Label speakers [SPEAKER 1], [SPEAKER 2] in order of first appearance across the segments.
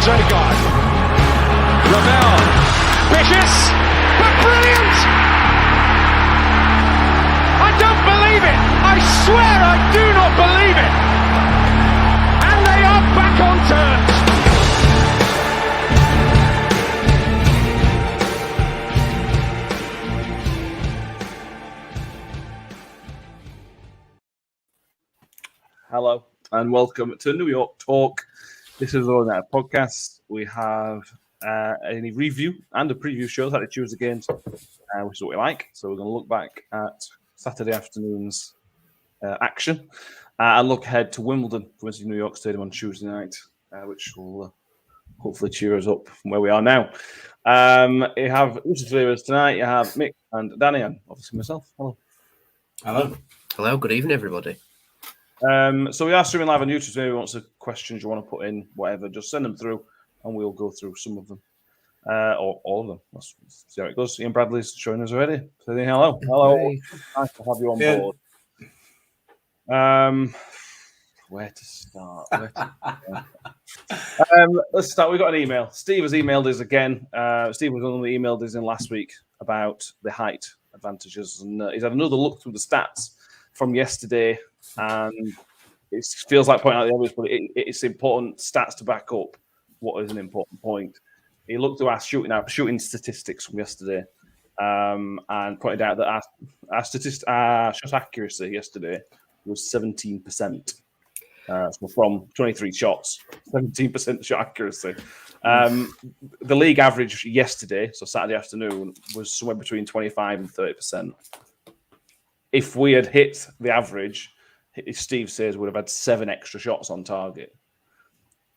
[SPEAKER 1] Odegaard. Ravel. Ambitious, but brilliant! I don't believe it! I swear I do not believe it! And they are back on terms!
[SPEAKER 2] Hello and welcome to New York Talk. This is the Road Night podcast. We have a review and a preview show that I choose the games, which is what we like. So we're going to look back at Saturday afternoon's action and look ahead to Wimbledon from New York Stadium on Tuesday night, which will hopefully cheer us up from where we are now. You have us tonight. You have Mick and Danny, and obviously myself. Hello.
[SPEAKER 3] Hello. Hello. Good evening, everybody.
[SPEAKER 2] So we are streaming live on YouTube. So if anyone wants the questions you want to put in, whatever, just send them through and we'll go through some of them. Or all of them. Let's see how it goes. Ian Bradley's showing us already. So hello. Hello.
[SPEAKER 3] Hey.
[SPEAKER 2] Nice to have you on board. Where to start? Let's start. We've got an email. Steve has emailed us again. Steve was only emailed us in last week about the height advantages. And he's had another look through the stats from yesterday. And it feels like pointing out the obvious, but it's important stats to back up what is an important point. He looked at our shooting statistics from yesterday, and pointed out that our shot accuracy yesterday was 17%. So from 23 shots, 17% shot accuracy. The league average yesterday, so Saturday afternoon, was somewhere between 25 and 30%. If we had hit the average, Steve says, would have had 7 extra shots on target.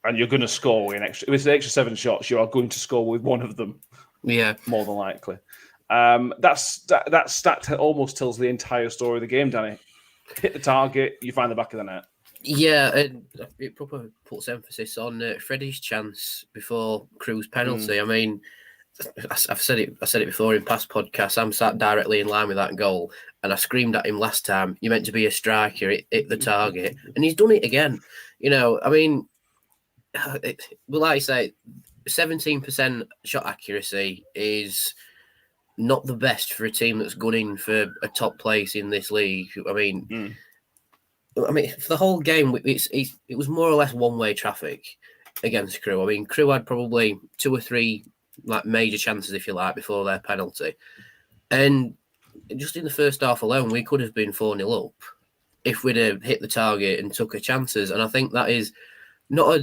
[SPEAKER 2] And you're going to score with if it's an extra 7 shots, you are going to score with one of them.
[SPEAKER 3] Yeah.
[SPEAKER 2] More than likely. That stat almost tells the entire story of the game, Danny. Hit the target, you find the back of the net.
[SPEAKER 3] Yeah, and it probably puts emphasis on Freddie's chance before Crew's penalty. I mean, I've said it before in past podcasts. I'm sat directly in line with that goal, and I screamed at him last time, "You're meant to be a striker, hit the target," and he's done it again. You know, I mean, like I say, 17% shot accuracy is not the best for a team that's gunning for a top place in this league. I mean, for the whole game, it was more or less one-way traffic against Crew. I mean, Crew had probably 2 or 3 like major chances, if you like, before their penalty, and just in the first half alone, we could have been 4-0 up if we'd have hit the target and took our chances. And I think that is not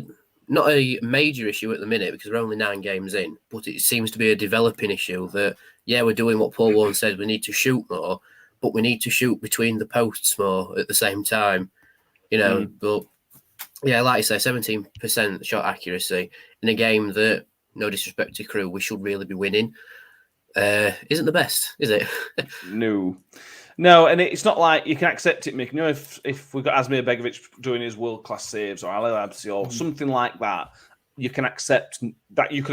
[SPEAKER 3] a major issue at the minute because we're only 9 games in, but it seems to be a developing issue that, yeah, we're doing what Paul Warren said, we need to shoot more, but we need to shoot between the posts more at the same time, you know. But yeah, like I say, 17% shot accuracy in a game that, no disrespect to Crew, we should really be winning, isn't the best, is it?
[SPEAKER 2] No, and it's not like you can accept it, Mick. You know, if we've got Asmir Begovic doing his world-class saves or Ali Labsi or something like that, you can accept that. You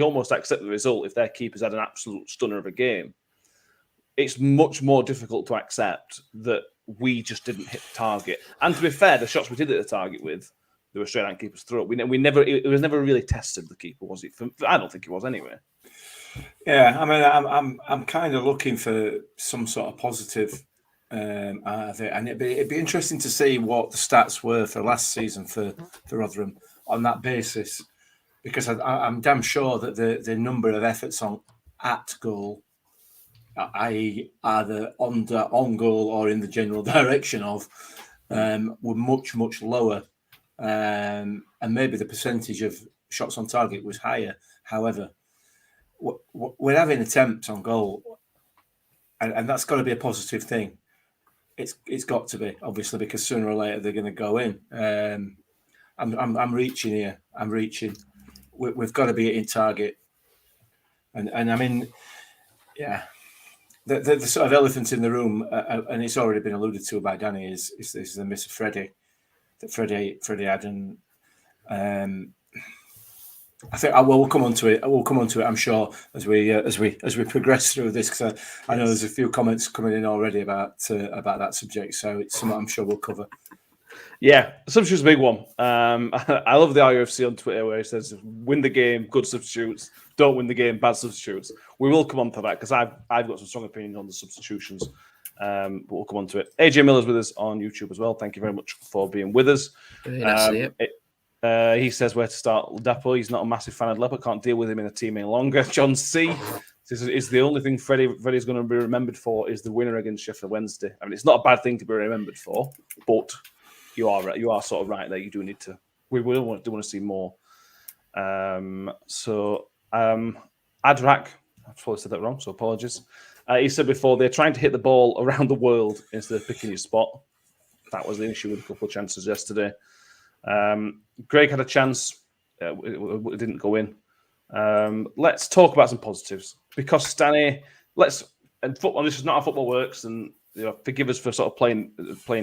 [SPEAKER 2] almost accept the result if their keeper's had an absolute stunner of a game. It's much more difficult to accept that we just didn't hit the target. And to be fair, the shots we did hit the target with, they were straight on keeper's throat. It was never really tested, the keeper, was it? I don't think it was anyway.
[SPEAKER 4] Yeah, I mean, I'm kind of looking for some sort of positive out of it, and it'd be interesting to see what the stats were for last season for Rotherham on that basis, because I'm damn sure that the number of efforts at goal, i.e., either on goal or in the general direction of, were much lower, and maybe the percentage of shots on target was higher. However, we're having attempts on goal, and that's got to be a positive thing. It's got to be, obviously, because sooner or later they're going to go in. I'm reaching here. I'm reaching. We've got to be in target, and I mean, yeah, the sort of elephant in the room, and it's already been alluded to by Danny, is the miss of Freddie that Freddie had, and I think we'll come on to it. I'm sure as we progress through this, because I know there's a few comments coming in already about that subject. So it's something I'm sure we'll cover.
[SPEAKER 2] Yeah, substitute's a big one. I love the IUFC on Twitter where he says, "Win the game, good substitutes. Don't win the game, bad substitutes." We will come on to that because I've got some strong opinions on the substitutions. But we'll come on to it. AJ Miller's with us on YouTube as well. Thank you very much for being with us.
[SPEAKER 3] Very nice to see you.
[SPEAKER 2] He says where to start Dapo. He's not a massive fan of Leper. Can't deal with him in a team any longer. John C. Is the only thing Freddie's going to be remembered for is the winner against Sheffield Wednesday. I mean, it's not a bad thing to be remembered for, but you are right. You are sort of right there. You do need to. We do want to see more. Adrak, I've probably said that wrong, so apologies. He said before they're trying to hit the ball around the world instead of picking your spot. That was the issue with a couple of chances yesterday. Greg had a chance. It didn't go in. Let's talk about some positives because Stanley. And football. This is not how football works, and forgive us for sort of playing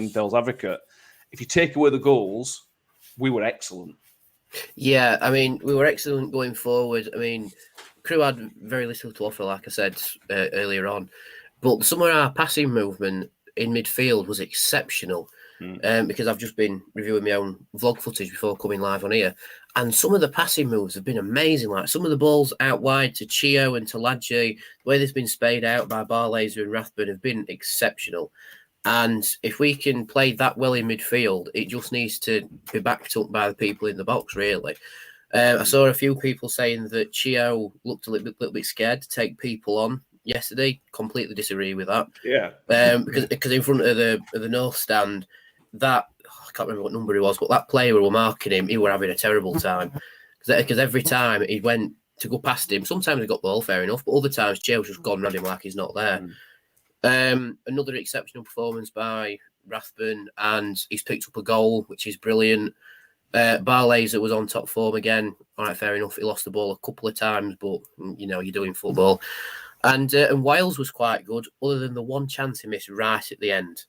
[SPEAKER 2] devil's advocate. If you take away the goals, we were excellent.
[SPEAKER 3] Yeah, I mean, we were excellent going forward. I mean, Crew had very little to offer, like I said earlier on, but some of our passing movement in midfield was exceptional. Because I've just been reviewing my own vlog footage before coming live on here, and some of the passing moves have been amazing. Like some of the balls out wide to Chio and to Ladji, the way they've been spayed out by Barlaser and Rathbone have been exceptional. And if we can play that well in midfield, it just needs to be backed up by the people in the box, really. I saw a few people saying that Chio looked a little bit scared to take people on yesterday. Completely disagree with that.
[SPEAKER 2] Yeah.
[SPEAKER 3] Because in front of the North Stand, I can't remember what number he was, but that player who were marking him, he were having a terrible time. Because every time he went to go past him, sometimes he got the ball, fair enough, but other times Chio's just gone around him like he's not there. Another exceptional performance by Rathbone, and he's picked up a goal, which is brilliant. Barlaser was on top form again. All right, fair enough. He lost the ball a couple of times, but you're doing football. And Wiles was quite good, other than the one chance he missed right at the end.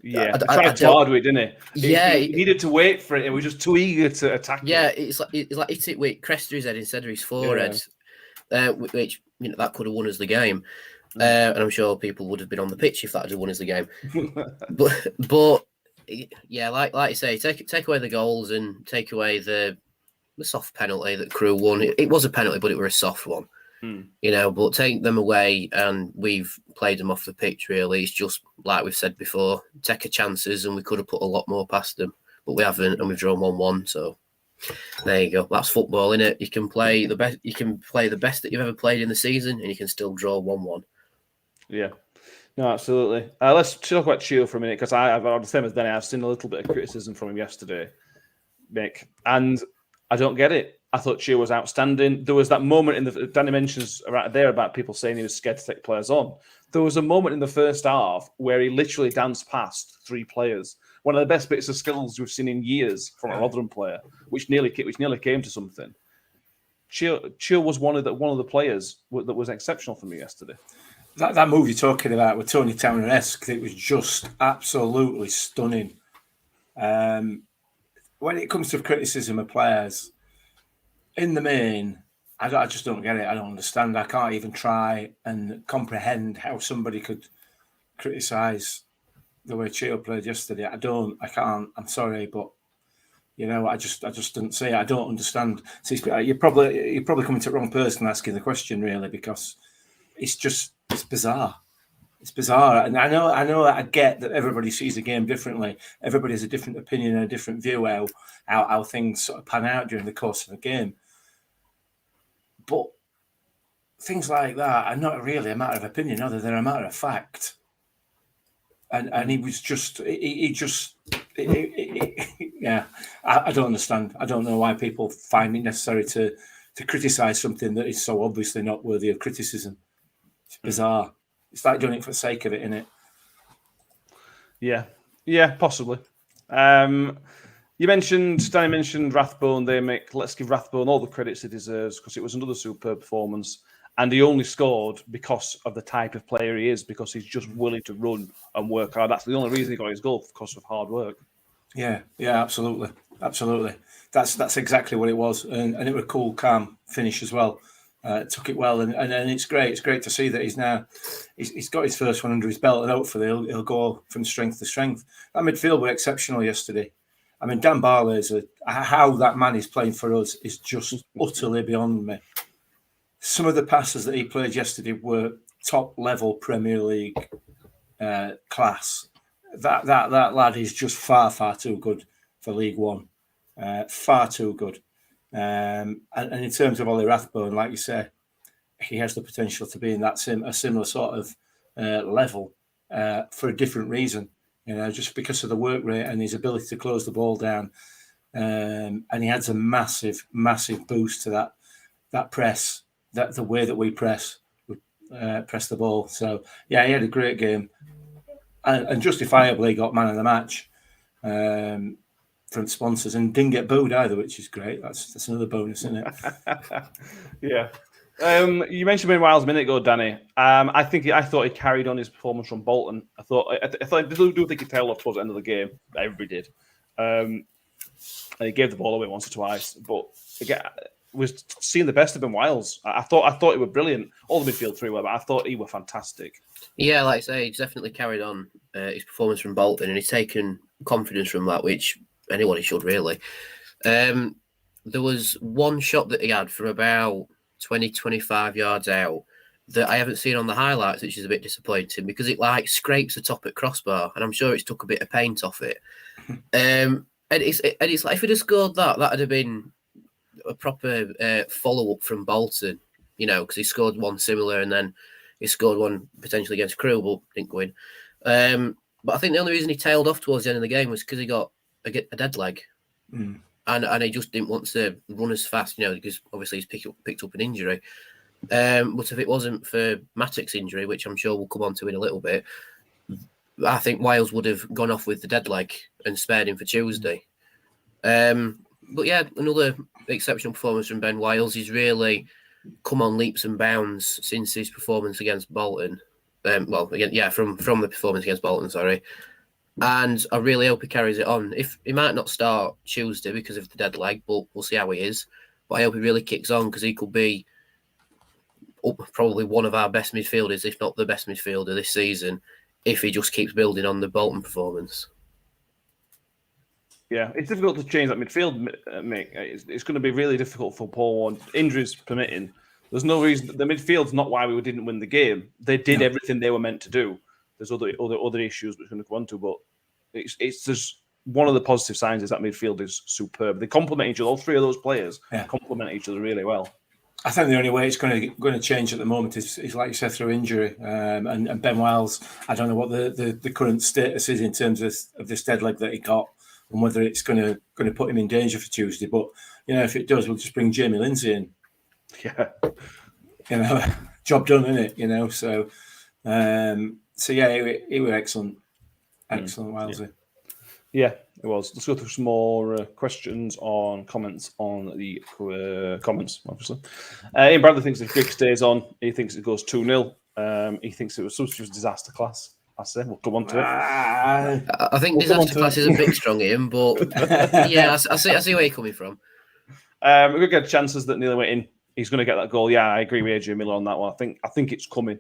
[SPEAKER 2] Yeah, he tried too hard with it, didn't he?
[SPEAKER 3] Yeah,
[SPEAKER 2] he needed to wait for it. He was just too eager to attack.
[SPEAKER 3] Yeah, it's like hit it with crest of his head instead of his forehead, which that could have won us the game. And I'm sure people would have been on the pitch if that had won us the game. but yeah, like you say, take away the goals and take away the soft penalty that Crew won. It was a penalty, but it was a soft one. But take them away and we've played them off the pitch, really. It's just like we've said before, take a chances and we could have put a lot more past them, but we haven't, and we've drawn 1-1. So there you go. That's football, isn't it? You can play the best. You can play the best that you've ever played in the season, and you can still draw 1-1.
[SPEAKER 2] Yeah, no, absolutely. Let's talk about Chio for a minute because I've the same as Danny. I've seen a little bit of criticism from him yesterday, Mick, and I don't get it. I thought Chio was outstanding. There was that moment Danny mentions right there about people saying he was scared to take players on. There was a moment in the first half where he literally danced past 3 players. One of the best bits of skills we've seen in years from a Rotherham player, which nearly came to something. Chio was one of the players that was exceptional for me yesterday.
[SPEAKER 4] That move you're talking about with Tony Towner-esque, it was just absolutely stunning. When it comes to criticism of players, in the main, I just don't get it. I don't understand. I can't even try and comprehend how somebody could criticise the way Chio played yesterday. I can't. I'm sorry, but I just didn't see it. I don't understand. See, you're probably coming to the wrong person asking the question, really, because it's bizarre. It's bizarre, and I know. I get that everybody sees the game differently. Everybody has a different opinion and a different view how things sort of pan out during the course of a game. But things like that are not really a matter of opinion, other than a matter of fact. And he was just, yeah. I don't understand. I don't know why people find it necessary to criticise something that is so obviously not worthy of criticism. It's bizarre. It's like doing it for the sake of it, isn't it?
[SPEAKER 2] Yeah, possibly. Danny mentioned Rathbone. Let's give Rathbone all the credits he deserves because it was another superb performance. And he only scored because of the type of player he is, because he's just willing to run and work hard. That's the only reason he got his goal, because of hard work. Yeah,
[SPEAKER 4] absolutely. That's exactly what it was. And it was a cool, calm finish as well. took it well, and it's great. It's great to see that he's got his first one under his belt, and hopefully he'll go from strength to strength. That midfield were exceptional yesterday. I mean, Dan Barley's how that man is playing for us is just utterly beyond me. Some of the passes that he played yesterday were top level Premier League class. That lad is just far too good for League One. Far too good. And in terms of Ollie Rathbone, like you say, he has the potential to be in that a similar sort of level for a different reason. Just because of the work rate and his ability to close the ball down. And he adds a massive boost to that press, the way that we press the ball. So, yeah, he had a great game. And justifiably got man of the match from sponsors and didn't get booed either, which is great. That's another bonus, isn't it?
[SPEAKER 2] Yeah. You mentioned Ben Wiles a minute ago, Danny. I thought he carried on his performance from Bolton. I do think he tailed off towards the end of the game. Everybody did. And he gave the ball away once or twice. But again, was seeing the best of Ben Wiles. I thought he was brilliant. All the midfield three were, but I thought he was fantastic.
[SPEAKER 3] Yeah, like I say, he's definitely carried on his performance from Bolton, and he's taken confidence from that, which anyone should really. There was one shot that he had from about 20-25 yards out that I haven't seen on the highlights, which is a bit disappointing because it scrapes the top at crossbar, and I'm sure it's took a bit of paint off it. And it's like if he'd have scored that'd have been a proper follow up from Bolton, because he scored one similar and then he scored one potentially against Crew, but didn't go in. But I think the only reason he tailed off towards the end of the game was because he got a dead leg. And he just didn't want to run as fast, because obviously he's picked up an injury. But if it wasn't for Matic's injury, which I'm sure we'll come on to in a little bit, I think Wiles would have gone off with the dead leg and spared him for Tuesday. But yeah, another exceptional performance from Ben Wiles. He's really come on leaps and bounds since his performance against Bolton. From the performance against Bolton, sorry. And I really hope he carries it on. If he might not start Tuesday because of the dead leg, but we'll see how he is. But I hope he really kicks on because he could be probably one of our best midfielders, if not the best midfielder this season, if he just keeps building on the Bolton performance.
[SPEAKER 2] Yeah, it's difficult to change that midfield, Mick. It's going to be really difficult for Paul Warne. Injuries permitting. There's no reason. The midfield's not why we didn't win the game. They did everything they were meant to do. There's other issues which we're going to go on to, but it's just one of the positive signs is that midfield is superb. They complement each other. All three of those players complement each other really well. I
[SPEAKER 4] think the only way it's going to change at the moment is like you said, through injury. And Ben Wiles, I don't know what the current status is in terms of this dead leg that he got, and whether it's going to put him in danger for Tuesday. But if it does, we'll just bring Jamie Lindsay in.
[SPEAKER 2] Yeah,
[SPEAKER 4] job done, isn't it? So yeah, he was excellent, Wilesy.
[SPEAKER 2] Yeah, it was. Let's go through some more comments on the comments, obviously. Ian Bradley thinks if Grigg stays on, he thinks it goes 2-0. He thinks it was substitution disaster class. I say we'll come on to it.
[SPEAKER 3] I think disaster class is a bit strong, Ian, but yeah, I see where you're coming from.
[SPEAKER 2] We're going to get chances that nearly went in. He's going to get that goal. Yeah, I agree with Adrian Miller on that one. I think it's coming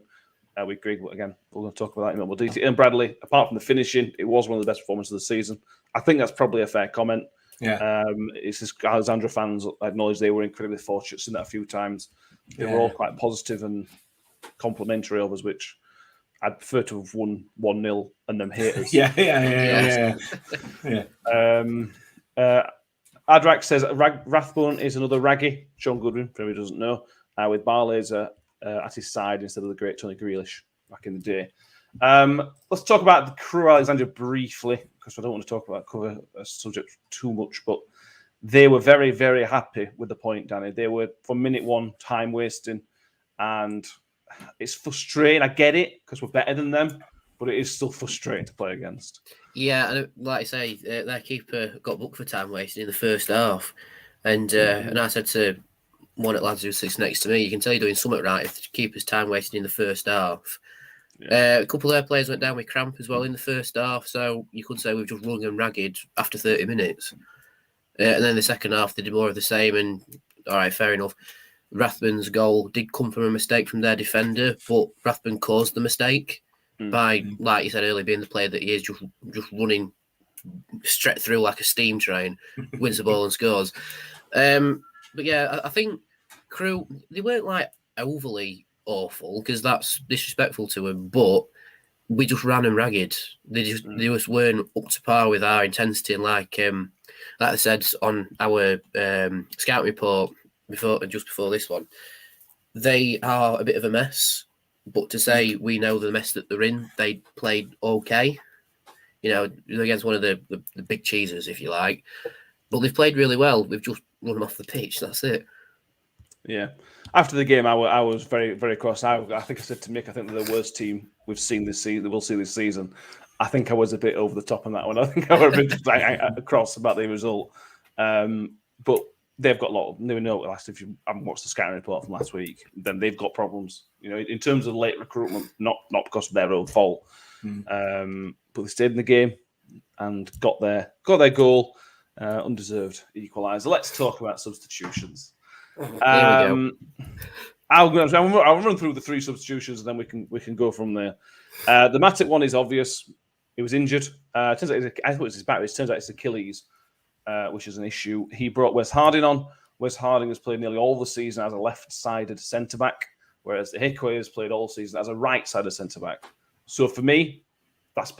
[SPEAKER 2] with Grigg, but again, we're going to talk about that in a more detail. And Bradley, apart from the finishing, it was one of the best performances of the season. I think that's probably a fair comment.
[SPEAKER 4] Yeah.
[SPEAKER 2] It's just Alexandra fans acknowledge they were incredibly fortunate, seen that a few times. They were all quite positive and complimentary of us, which I'd prefer to have won 1-0 and them haters.
[SPEAKER 4] Yeah.
[SPEAKER 2] Adrak says Rathbone is another Raggy. Sean Goodwin, for who doesn't know, with Barlaser at his side instead of the great Tony Grealish back in the day. Let's talk about the Crew Alexandria briefly, because I don't want to cover a subject too much, but they were very, very happy with the point, Danny. They were, from minute one, time wasting, and it's frustrating. I get it, because we're better than them, but it is still frustrating to play against.
[SPEAKER 3] Yeah, and like I say, their keeper got booked for time wasting in the first half. And I said to one of the lads who sits next to me, you can tell you're doing something right if the keeper's time wasting in the first half. Yeah. A couple of their players went down with cramp as well in the first half, so you could say we've just rung and ragged after 30 minutes. And then the second half, they did more of the same, and all right, fair enough. Rathbun's goal did come from a mistake from their defender, but Rathbun caused the mistake by, like you said earlier, being the player that he is, just running straight through like a steam train, wins the ball and scores. But yeah, I think Crew, they weren't like overly awful because that's disrespectful to them, but we just ran them ragged. They just weren't up to par with our intensity. And like I said on our scout report just before this one, they are a bit of a mess. But to say we know the mess that they're in, they played okay. You know, against one of the big cheeses, if you like. But they've played really well. We've just run them off the pitch. That's it.
[SPEAKER 2] Yeah. After the game, I was very, very cross. I think I said to Mick, I think they're the worst team we've seen this season. We'll see this season. I think I was a bit over the top on that one. I think I was a bit cross about the result. But they've got a lot of, if you haven't watched the scouting report from last week, then they've got problems. You know, in terms of late recruitment, not because of their own fault. But they stayed in the game and got their goal, undeserved equaliser. Let's talk about substitutions. I'll run through the 3 substitutions and then we can go from there. The Matic one is obvious. He was injured. Turns out I thought it was his back. It turns out it's Achilles, which is an issue. He brought Wes Harding on. Wes Harding has played nearly all the season as a left-sided centre-back, whereas the Hickway has played all season as a right-sided centre-back. So for me, that's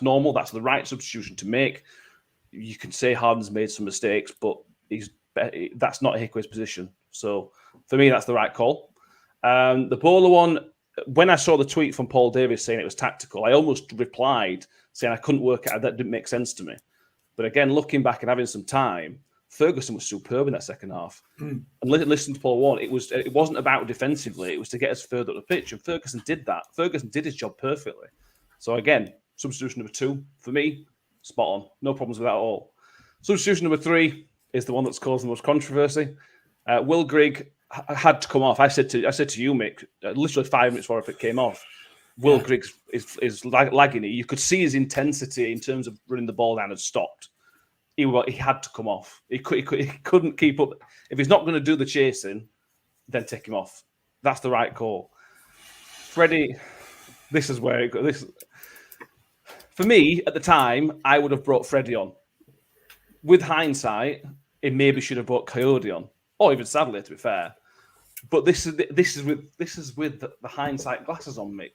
[SPEAKER 2] normal. That's the right substitution to make. You can say Harding's made some mistakes, but that's not Hickway's position. So for me, that's the right call. The Bowler one, when I saw the tweet from Paul Davis saying it was tactical, I almost replied saying I couldn't work it out. That didn't make sense to me. But again, looking back and having some time, Ferguson was superb in that second half. And listening to Paul Warne, it wasn't about defensively. It was to get us further up the pitch. And Ferguson did that. Ferguson did his job perfectly. So again, substitution number 2, for me, spot on. No problems with that at all. Substitution number 3 is the one that's caused the most controversy. Will Grigg had to come off. I said to you, Mick, literally 5 minutes before it came off, Will Grigg is lagging it. You could see his intensity in terms of running the ball down had stopped. He had to come off. He couldn't keep up. If he's not going to do the chasing, then take him off. That's the right call. Freddie, this is where it goes. For me, at the time, I would have brought Freddie on. With hindsight, it maybe should have brought Coyote on, or even Sadler, to be fair. But this is with the hindsight glasses on, Mick.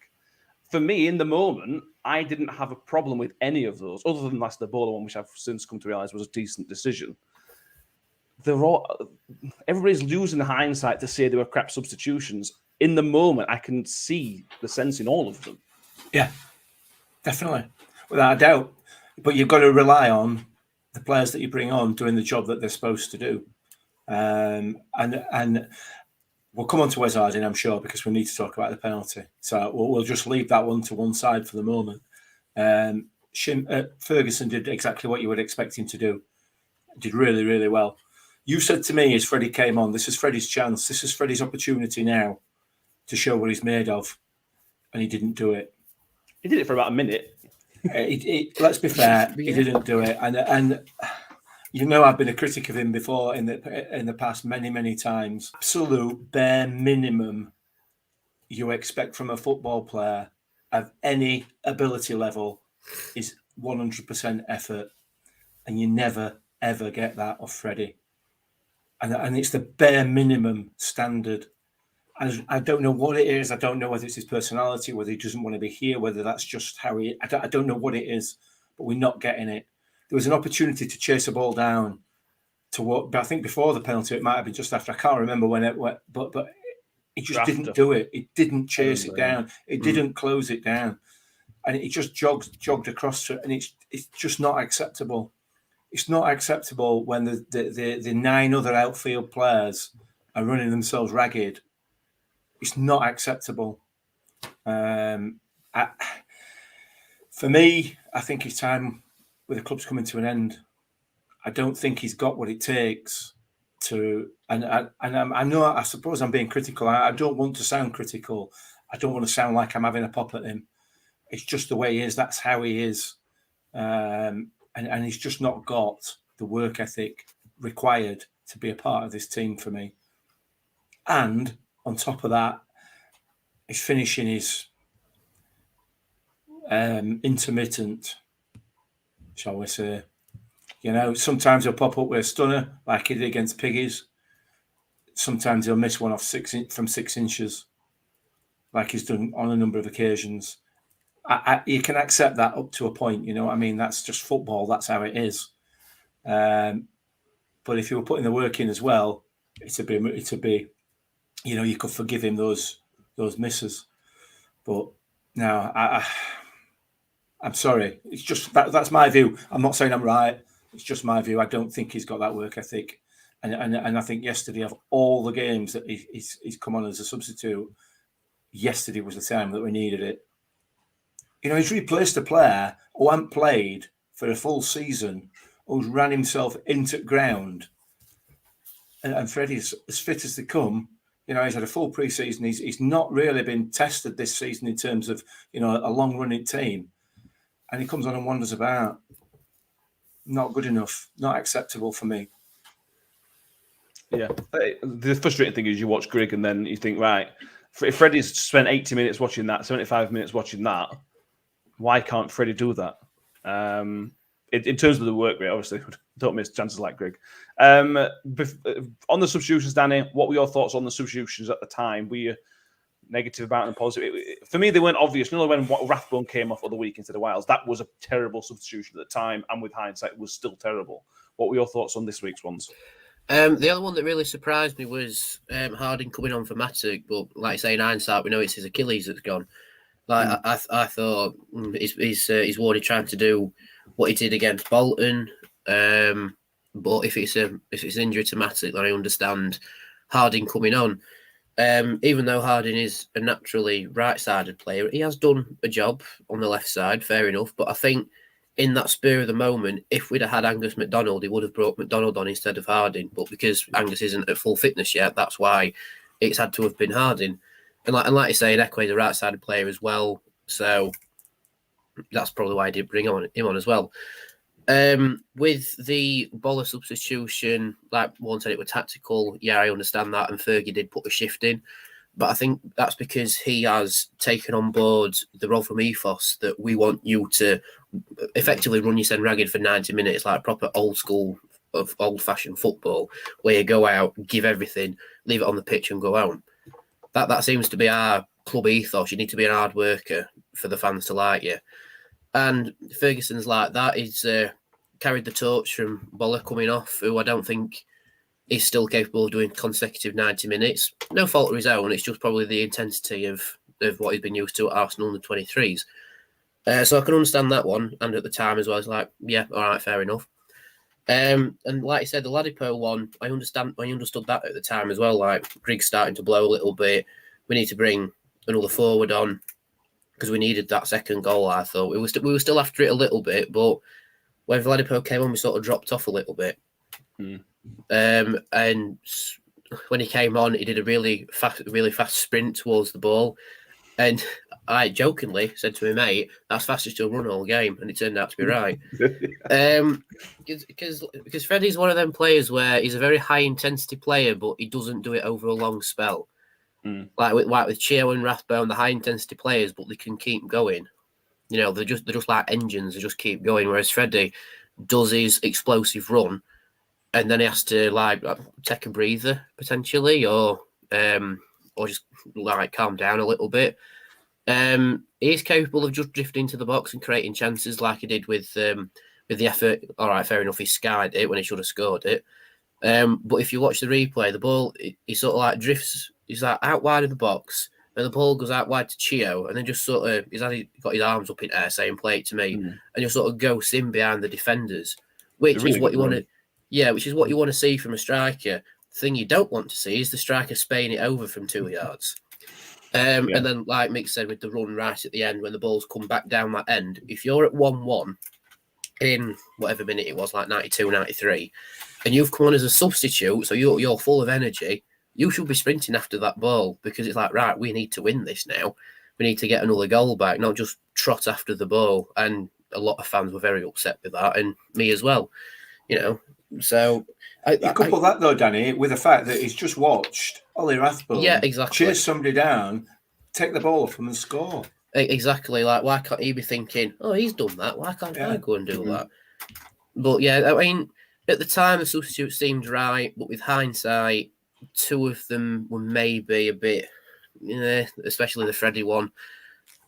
[SPEAKER 2] For me, in the moment, I didn't have a problem with any of those, other than that's the Bowler one, which I've since come to realise was a decent decision. Everybody's losing the hindsight to say they were crap substitutions. In the moment, I can see the sense in all of them.
[SPEAKER 4] Yeah, definitely, without a doubt. But you've got to rely on the players that you bring on doing the job that they're supposed to do. And we'll come on to Wes Harding, I'm sure, because we need to talk about the penalty. So we'll just leave that one to one side for the moment. Ferguson did exactly what you would expect him to do. Did really, really well. You said to me as Freddie came on, this is Freddie's chance. This is Freddie's opportunity now to show what he's made of. And he didn't do it.
[SPEAKER 2] He did it for about a minute.
[SPEAKER 4] Let's be fair, he didn't do it. And you know, I've been a critic of him before in the past many, many times. Absolute bare minimum you expect from a football player of any ability level is 100% effort. And you never, ever get that off Freddie. And it's the bare minimum standard. I don't know what it is. I don't know whether it's his personality, whether he doesn't want to be here, whether that's just how he... I don't know what it is, but we're not getting it. There was an opportunity to chase a ball down to what... But I think before the penalty, it might have been just after. I can't remember when it went, but he just didn't do it. It didn't chase it down. It didn't close it down. And it just jogged across it. And it's just not acceptable. It's not acceptable when the 9 other outfield players are running themselves ragged. It's not acceptable. For me, I think his time with the club's coming to an end. I don't think he's got what it takes to. And I know. I suppose I'm being critical. I don't want to sound critical. I don't want to sound like I'm having a pop at him. It's just the way he is. That's how he is. And he's just not got the work ethic required to be a part of this team for me. And on top of that, his finishing is intermittent, shall we say. Sometimes he'll pop up with a stunner, like he did against Piggies. Sometimes he'll miss one from 6 inches, like he's done on a number of occasions. You can accept that up to a point, you know what I mean? That's just football. That's how it is. But if you were putting the work in as well, it'd be, you could forgive him those misses. But no, I'm sorry. It's just that's my view. I'm not saying I'm right. It's just my view. I don't think he's got that work ethic. And I think yesterday, of all the games that he's come on as a substitute, yesterday was the time that we needed it. He's replaced a player who hadn't played for a full season, who's ran himself into ground. And Freddie's as fit as they come. He's had a full pre-season. He's not really been tested this season in terms of, a long-running team. And he comes on and wanders about. Not good enough. Not acceptable for me.
[SPEAKER 2] Yeah. The frustrating thing is you watch Grigg and then you think, right, if Freddie's spent 80 minutes watching that, 75 minutes watching that, why can't Freddie do that? In terms of the work rate, obviously, don't miss chances like Grigg. On the substitutions, Danny, what were your thoughts on the substitutions at the time? Were you negative about them, positive? For me, they weren't obvious. When Rathbone came off of the week instead of Wiles, that was a terrible substitution at the time, and with hindsight, it was still terrible. What were your thoughts on this week's ones?
[SPEAKER 3] The other one that really surprised me was Harding coming on for Matic, but like I say, in hindsight, we know it's his Achilles that's gone. I thought he's already trying to do what he did against Bolton, but if it's an injury to Matic, then I understand Harding coming on. Even though Harding is a naturally right-sided player, he has done a job on the left side, fair enough. But I think in that spur of the moment, if we'd have had Angus MacDonald, he would have brought MacDonald on instead of Harding. But because Angus isn't at full fitness yet, that's why it's had to have been Harding. And like I say, Echo is a right-sided player as well, so that's probably why I did bring him on as well. With the Bola substitution, like one said, it was tactical. Yeah, I understand that, and Fergie did put a shift in, but I think that's because he has taken on board the Rotherham ethos that we want you to effectively run your send ragged for 90 minutes, like proper old school of old-fashioned football, where you go out, give everything, leave it on the pitch, and go home. That seems to be our club ethos. You need to be an hard worker for the fans to like you. And Ferguson's like that. He's carried the torch from Bola coming off, who I don't think is still capable of doing consecutive 90 minutes. No fault of his own. It's just probably the intensity of what he's been used to at Arsenal under 23s. So I can understand that one. And at the time as well, it's like, yeah, all right, fair enough. And like I said, the Ladipo one, I understood that at the time as well. Like, Grigg's starting to blow a little bit. We need to bring another forward on because we needed that second goal, I thought. We were still after it a little bit, but when Ladipo came on, we sort of dropped off a little bit. And when he came on, he did a really fast sprint towards the ball. And I jokingly said to my mate, that's fastest he'll run all game. And it turned out to be right. Because Freddie's one of them players where he's a very high intensity player, but he doesn't do it over a long spell. Like with Chio and Rathbone, the high intensity players, but they can keep going. They're just like engines, they just keep going. Whereas Freddie does his explosive run, and then he has to like take a breather potentially, or just like calm down a little bit. He's capable of just drifting to the box and creating chances like he did with the effort. All right, fair enough, he skied it when he should have scored it. But if you watch the replay, the ball he sort of like drifts. He's like out wide of the box, and the ball goes out wide to Chio, and then just sort of he's got his arms up in air saying "play it to me," and you'll sort of ghost in behind the defenders, which is what you want to. Yeah, which is what you want to see from a striker. The thing you don't want to see is the striker spaying it over from 2 yards. And then, like Mick said, with the run right at the end, when the ball's come back down that end, if you're at 1-1 in whatever minute it was, like 92, 93, and you've come on as a substitute, so you're full of energy, you should be sprinting after that ball because it's like, right, we need to win this now. We need to get another goal back, not just trot after the ball. And a lot of fans were very upset with that, and me as well. So
[SPEAKER 4] you couple that though, Danny, with the fact that he's just watched Ollie Rathbone.
[SPEAKER 3] Yeah, exactly.
[SPEAKER 4] Chase somebody down, take the ball off them and score.
[SPEAKER 3] Exactly. Like, why can't he be thinking, oh, he's done that? Why can't I go and do
[SPEAKER 4] Mm-hmm.
[SPEAKER 3] that? But yeah, I mean, at the time, the substitute seemed right, but with hindsight, two of them were maybe a bit, especially the Freddie one.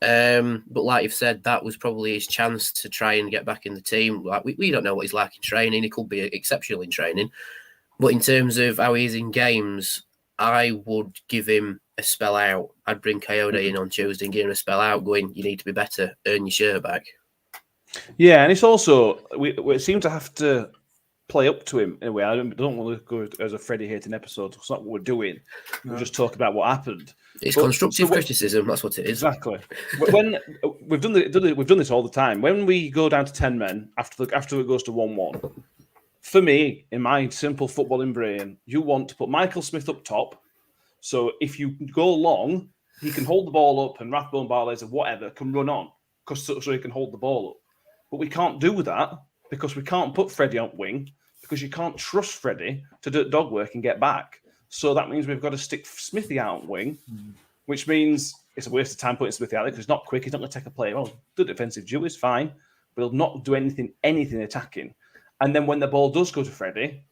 [SPEAKER 3] But like you've said, that was probably his chance to try and get back in the team. Like we don't know what he's like in training. He could be exceptional in training, but in terms of how he is in games, I would give him a spell out. I'd bring Coyote in on Tuesday and give him a spell out, going, you need to be better, earn your shirt back.
[SPEAKER 2] Yeah, and it's also we seem to have to play up to him in a way. I don't want to go as a Freddie hating episode. It's not what we're doing. No. We'll just talk about what happened.
[SPEAKER 3] It's constructive criticism. That's what it is.
[SPEAKER 2] Exactly. When we've done this all the time. When we go down to 10 men after it goes to 1-1, for me, in my simple footballing brain, you want to put Michael Smith up top. So if you go long, he can hold the ball up, and Rathbone, Barlaser, whatever, can run on, so he can hold the ball up. But we can't do that because we can't put Freddie on wing, because you can't trust Freddie to do dog work and get back. So that means we've got to stick Smithy out on wing, which means it's a waste of time putting Smithy out there because he's not quick. He's not going to take a play. Well, do defensive duties, fine, but he'll not do anything attacking. And then when the ball does go to Freddie,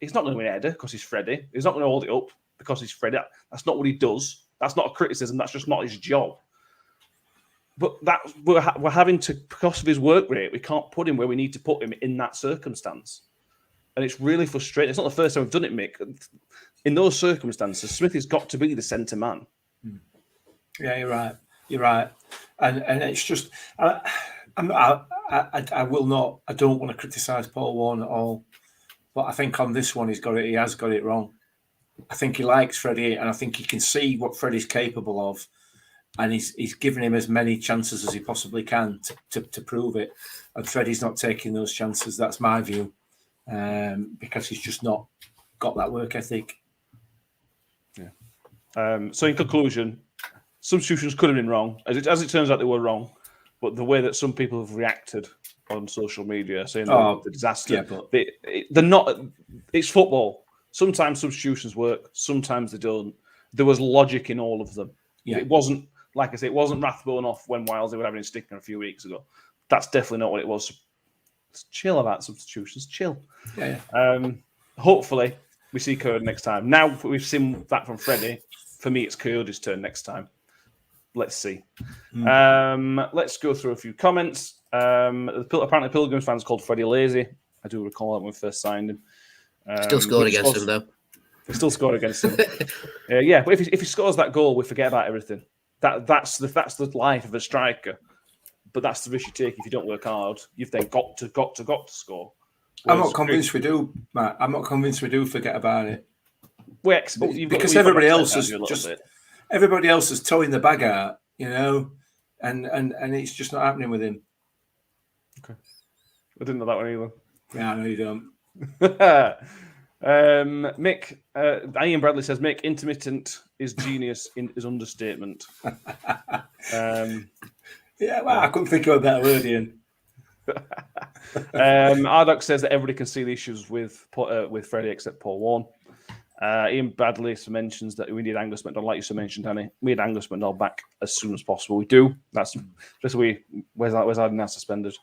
[SPEAKER 2] he's not going to win a header because he's Freddie. He's not going to hold it up because he's Freddie. That's not what he does. That's not a criticism. That's just not his job. But we're having to, because of his work rate, we can't put him where we need to put him in that circumstance. And it's really frustrating. It's not the first time we've done it, Mick. In those circumstances, Smithy's got to be the centre man.
[SPEAKER 4] Yeah, you're right. You're right. And it's just, I will not, I don't want to criticise Paul Warne at all. But I think on this one, he has got it wrong. I think he likes Freddie, and I think he can see what Freddie's capable of. And he's given him as many chances as he possibly can to prove it. And Freddie's not taking those chances. That's my view. Because he's just not got that work ethic.
[SPEAKER 2] Yeah. So in conclusion, substitutions could have been wrong. As it turns out, they were wrong. But the way that some people have reacted on social media, saying the disaster, they're not. It's football. Sometimes substitutions work. Sometimes they don't. There was logic in all of them. Yeah. It wasn't, like I say, it wasn't Rathbone off when Wilesy were having a sticker a few weeks ago. That's definitely not what it was. Chill about substitutions. Chill.
[SPEAKER 4] Yeah.
[SPEAKER 2] Hopefully, we see Coyote next time. Now we've seen that from Freddie. For me, it's Coyote's turn next time. Let's see. Let's go through a few comments. Apparently, Pilgrims fans called Freddie lazy. I do recall that when we first signed him.
[SPEAKER 3] Still scored against him, though.
[SPEAKER 2] He still scored against him. Yeah, but if he scores that goal, we forget about everything. That's the life of a striker. But that's the risk you take if you don't work hard. You've then got to score.
[SPEAKER 4] I'm not convinced we do, Matt. I'm not convinced we do forget about it.
[SPEAKER 2] Because
[SPEAKER 4] everybody else is towing the bag out, and it's just not happening with him.
[SPEAKER 2] Okay, I didn't know that one either.
[SPEAKER 4] Yeah, I know you don't.
[SPEAKER 2] Mick, Ian Bradley says, Mick, intermittent is genius is understatement.
[SPEAKER 4] Yeah, well, I couldn't think of a better word, Ian.
[SPEAKER 2] Ardoc says that everybody can see the issues with Freddie except Paul Warne. Ian Bradley mentions that we need Angus McDonald, like you mentioned, Danny. We need Angus McDonald back as soon as possible. We do. That's just where's our now suspended.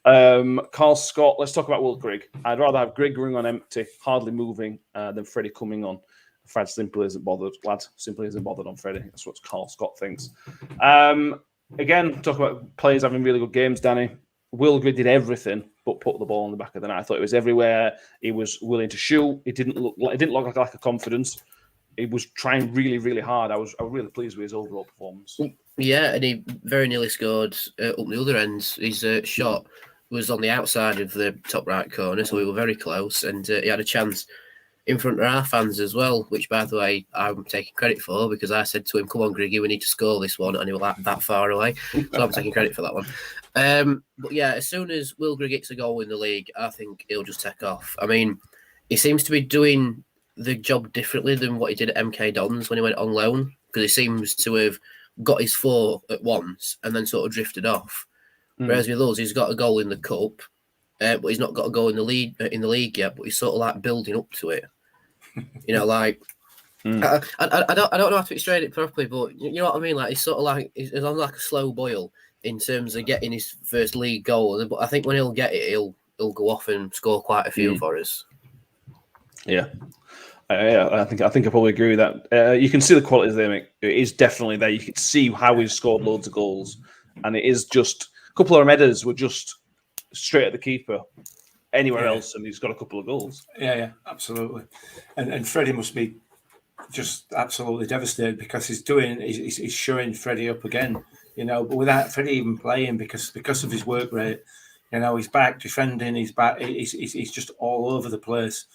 [SPEAKER 2] Carl Scott, let's talk about Will Grigg. I'd rather have Grigg running on empty, hardly moving, than Freddie coming on. Fred simply isn't bothered. Lad simply isn't bothered on Freddie. That's what Carl Scott thinks. Again, talk about players having really good games, Danny. Will Grigg did everything but put the ball on the back of the net. I thought it was everywhere. He was willing to shoot. It didn't look like a lack of confidence. He was trying really, really hard. I was really pleased with his overall performance.
[SPEAKER 3] Yeah, and he very nearly scored up the other end. His shot was on the outside of the top right corner, so we were very close, and he had a chance in front of our fans as well, which, by the way, I'm taking credit for, because I said to him, come on, Griggy, we need to score this one, and he was like that far away, so I'm taking credit for that one. But yeah, as soon as Will Grigg gets a goal in the league, I think he'll just take off. I mean, he seems to be doing the job differently than what he did at MK Dons when he went on loan, because he seems to have got his 4 at once and then sort of drifted off. Whereas with us, he's got a goal in the cup, but he's not got a goal in the league yet. But he's sort of like building up to it, like I don't know how to explain it properly, but you know what I mean. Like, he's sort of like he's on like a slow boil in terms of getting his first league goal. But I think when he'll get it, he'll go off and score quite a few for us.
[SPEAKER 2] Yeah. I think I probably agree with that. You can see the qualities there, mate. It is definitely there. You can see how he's scored loads of goals, and it is just a couple of headers were just straight at the keeper. Anywhere else, and he's got a couple of goals.
[SPEAKER 4] Yeah, absolutely. And Freddie must be just absolutely devastated because he's showing Freddie up again. But without Freddie even playing because of his work rate, he's back defending. He's back. He's just all over the place.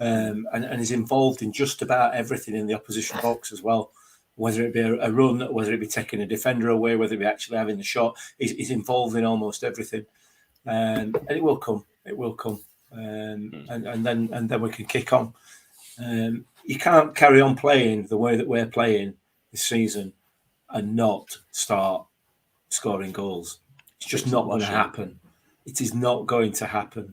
[SPEAKER 4] And is involved in just about everything in the opposition box as well, whether it be a run, whether it be taking a defender away, whether it be actually having the shot. He's involved in almost everything, and it will come. It will come, and then we can kick on. You can't carry on playing the way that we're playing this season and not start scoring goals. It's just not going to happen. It is not going to happen.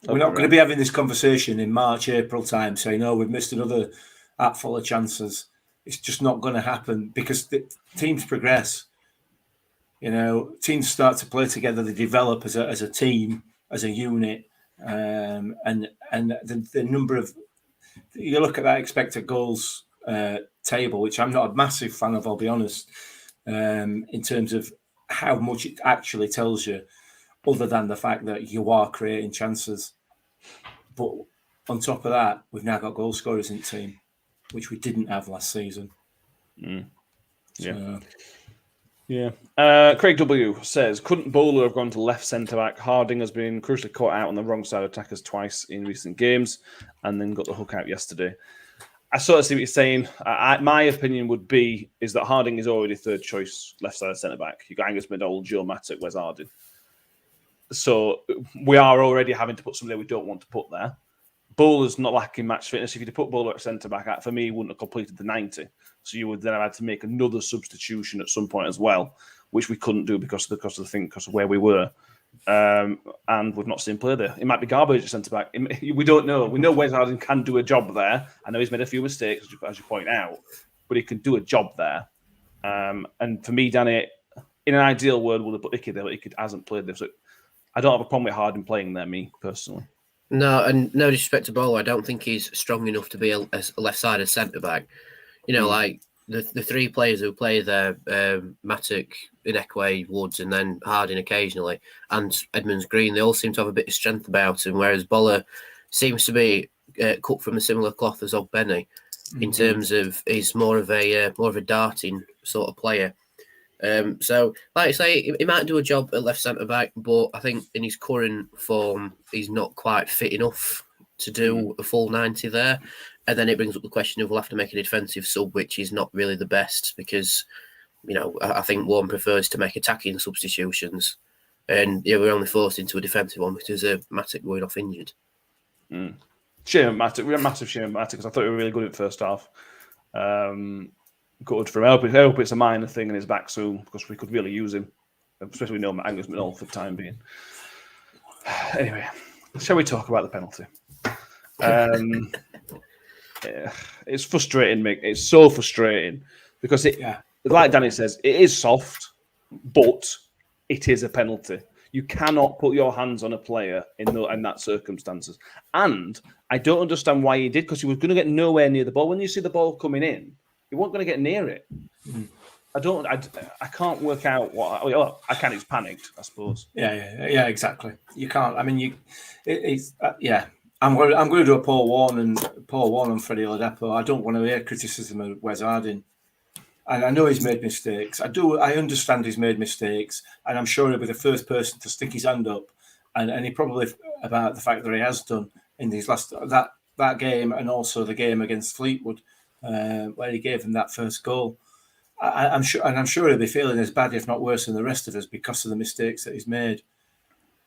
[SPEAKER 4] We're not going to be having this conversation in March, April time saying, we've missed another hatful of chances. It's just not going to happen because the teams progress. Teams start to play together. They develop as a team, as a unit. And the number of... You look at that expected goals table, which I'm not a massive fan of, I'll be honest, in terms of how much it actually tells you, other than the fact that you are creating chances. But on top of that, we've now got goal scorers in the team, which we didn't have last season.
[SPEAKER 2] Craig W says, couldn't Bowler have gone to left centre-back? Harding has been crucially caught out on the wrong side of attackers twice in recent games and then got the hook out yesterday. I sort of see what you're saying. My opinion would be is that Harding is already third choice left side centre-back. You've got Angus McDowell, Joe Mattock, Wes Harding. So we are already having to put somebody we don't want to put there. Bowler's not lacking match fitness. If you'd put Bowler at centre-back, for me, he wouldn't have completed the 90. So you would then have had to make another substitution at some point as well, which we couldn't do because of where we were. And we've not seen play there. It might be garbage at centre-back. We don't know. We know Wes Harding can do a job there. I know he's made a few mistakes, as you point out, but he can do a job there. And for me, Danny, in an ideal world, would have put Icky there, but Icky hasn't played there. So I don't have a problem with Harding playing there, me, personally.
[SPEAKER 3] No, and no disrespect to Bowler, I don't think he's strong enough to be a left-sided centre-back. Like the three players who play there, Mattock, Inekwe, Woods, and then Harding occasionally, and Edmonds Green, they all seem to have a bit of strength about him, whereas Bowler seems to be cut from a similar cloth as Ogbenny in terms of he's more of a darting sort of player. So, like I say, he might do a job at left centre back, but I think in his current form, he's not quite fit enough to do a full 90 there. And then it brings up the question of we'll have to make a defensive sub, which is not really the best because, I think one prefers to make attacking substitutions. And we're only forced into a defensive one because of Mattock going off injured.
[SPEAKER 2] Shame Mattock. We had massive shame Mattock because I thought he was really good in the first half. Good for him. I hope it's a minor thing and he's back soon because we could really use him, especially with no Angus McDowell for the time being. Anyway, shall we talk about the penalty? It's frustrating, Mick. It's so frustrating because like Danny says, it is soft, but it is a penalty. You cannot put your hands on a player in that circumstances. And I don't understand why he did because he was going to get nowhere near the ball. When you see the ball coming in, you weren't going to get near it. I can't work out what I can. He's panicked, I suppose.
[SPEAKER 4] Yeah, exactly. You can't. I mean, I'm going to do a Paul Warne and Freddie Oladapo. I don't want to hear criticism of Wes Harding. And I know he's made mistakes. I understand he's made mistakes, and I'm sure he'll be the first person to stick his hand up. And he probably about the fact that he has done in these last that game and also the game against Fleetwood. Where he gave him that first goal. I'm sure he'll be feeling as bad, if not worse, than the rest of us because of the mistakes that he's made.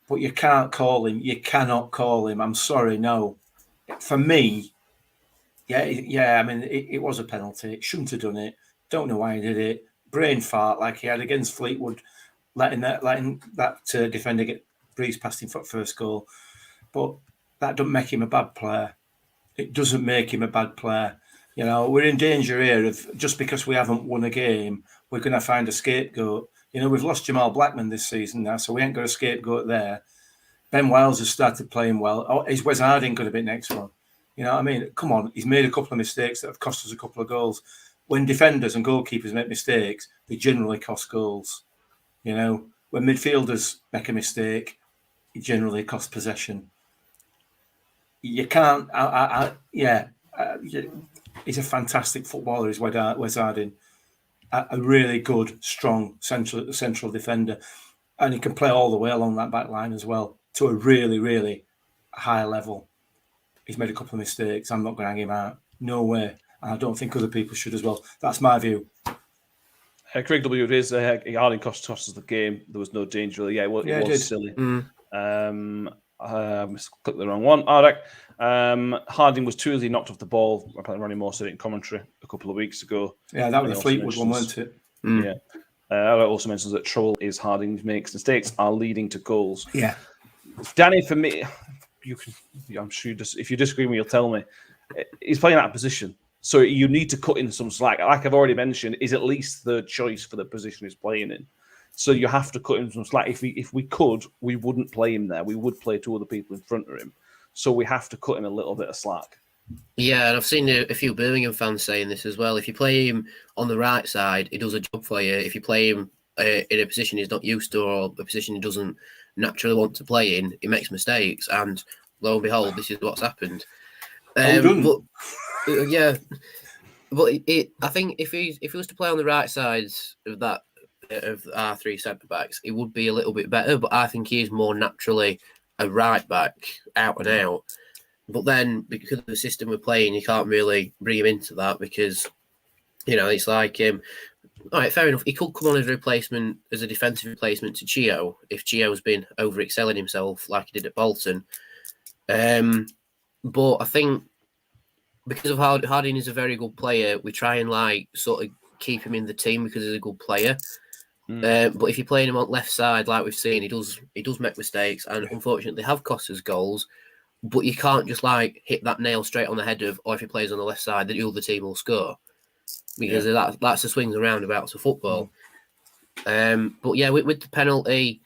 [SPEAKER 4] But you can't call him. You cannot call him. I'm sorry, no. For me, I mean, it was a penalty. It shouldn't have done it. Don't know why he did it. Brain fart like he had against Fleetwood, letting that defender get breeze past him for first goal. But that doesn't make him a bad player. it doesn't make him a bad player. You know, we're in danger here of just because we haven't won a game, we're going to find a scapegoat. You know, we've lost Jamal Blackman this season now, so we ain't got a scapegoat there. Ben Wiles has started playing well. Oh, is Wes Harding going to be next one? You know what I mean? Come on, he's made a couple of mistakes that have cost us a couple of goals. When defenders and goalkeepers make mistakes, they generally cost goals. You know, when midfielders make a mistake, it generally costs possession. You can't. He's a fantastic footballer. Is Wes Harding, a really good, strong central defender, and he can play all the way along that back line as well to a really, really high level. He's made a couple of mistakes. I'm not going to hang him out. No way. And I don't think other people should as well. That's my view.
[SPEAKER 2] Craig W. is Harding cost us the game. There was no danger really. Yeah, it was silly. Clicked the wrong one. All right. Harding was too easily knocked off the ball. Apparently, Ronnie Moore said it in commentary a couple of weeks ago.
[SPEAKER 4] Yeah, that was the Fleetwood one, wasn't it?
[SPEAKER 2] Yeah. It also mentions that trouble is Harding makes mistakes are leading to goals.
[SPEAKER 4] Yeah.
[SPEAKER 2] Danny, for me, I'm sure if you disagree with me, you'll tell me. He's playing that position. So you need to cut in some slack. Like I've already mentioned, is at least third choice for the position he's playing in. So you have to cut in some slack. If we could, we wouldn't play him there. We would play two other people in front of him. So we have to cut him a little bit of slack.
[SPEAKER 3] Yeah, and I've seen a few Birmingham fans saying this as well. If you play him on the right side, he does a job for you. If you play him in a position he's not used to or a position he doesn't naturally want to play in, he makes mistakes. And lo and behold, this is what's happened. I think if he was to play on the right side of our three centre backs, it would be a little bit better. But I think he is more naturally a right back, out and out. But then because of the system we're playing, you can't really bring him into that because, you know, it's like all right, fair enough. He could come on as a replacement, as a defensive replacement to Chio if Chio's been over excelling himself like he did at Bolton. But I think because of Harding is a very good player, we try and like sort of keep him in the team because he's a good player. But if you're playing him on left side, like we've seen, he does make mistakes and unfortunately have cost us goals. But you can't just like hit that nail straight on the head of, or if he plays on the left side, the other team will score because that's the swings and roundabouts of football. But yeah, with the penalty,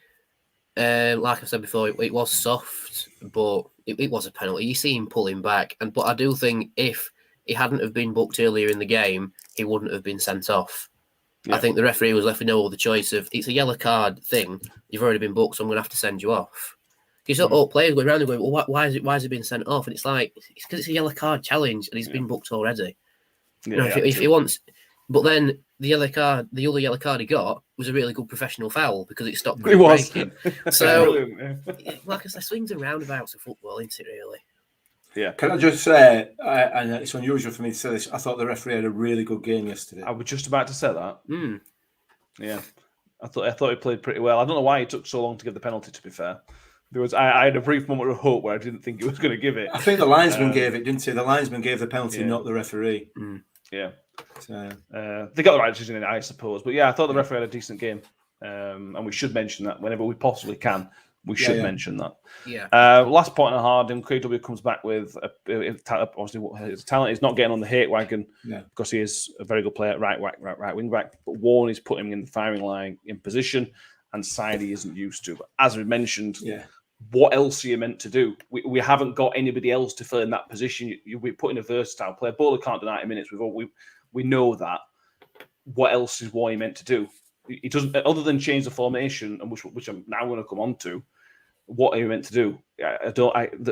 [SPEAKER 3] like I said before, it was soft, but it was a penalty. You see him pulling back, but I do think if he hadn't have been booked earlier in the game, he wouldn't have been sent off. Yeah. I think the referee was left with no other choice of it's a yellow card thing. You've already been booked, so I'm going to have to send you off. Because all players going around and going, well, why is he being sent off? And it's like it's because it's a yellow card challenge and he's been booked already. If he wants, but then the other yellow card he got was a really good professional foul because it stopped breaking. So, like I said, swings and roundabouts of football, isn't it? Really.
[SPEAKER 2] Yeah.
[SPEAKER 4] Can I just say, and it's unusual for me to say this, I thought the referee had a really good game yesterday.
[SPEAKER 2] I was just about to say that. Yeah, I thought he played pretty well. I don't know why it took so long to give the penalty. To be fair. I had a brief moment of hope where I didn't think he was going to give it.
[SPEAKER 4] I think the linesman gave it, didn't he? The linesman gave the penalty, not the referee.
[SPEAKER 2] Yeah. So, they got the right decision in it, I suppose. But yeah, I thought the referee had a decent game. And we should mention that whenever we possibly can. We should mention that.
[SPEAKER 3] Yeah.
[SPEAKER 2] Last point on Harding, KW comes back with obviously his talent is not getting on the hate wagon because he is a very good player at right wing back. But Warren is putting him in the firing line in position, and side he isn't used to. But as we mentioned, what else are you meant to do? We haven't got anybody else to fill in that position. We're putting a versatile player. Bowler can't do 90 minutes. We know that. What else is Warren meant to do? He doesn't, other than change the formation, and which I'm now going to come on to. What are you meant to do?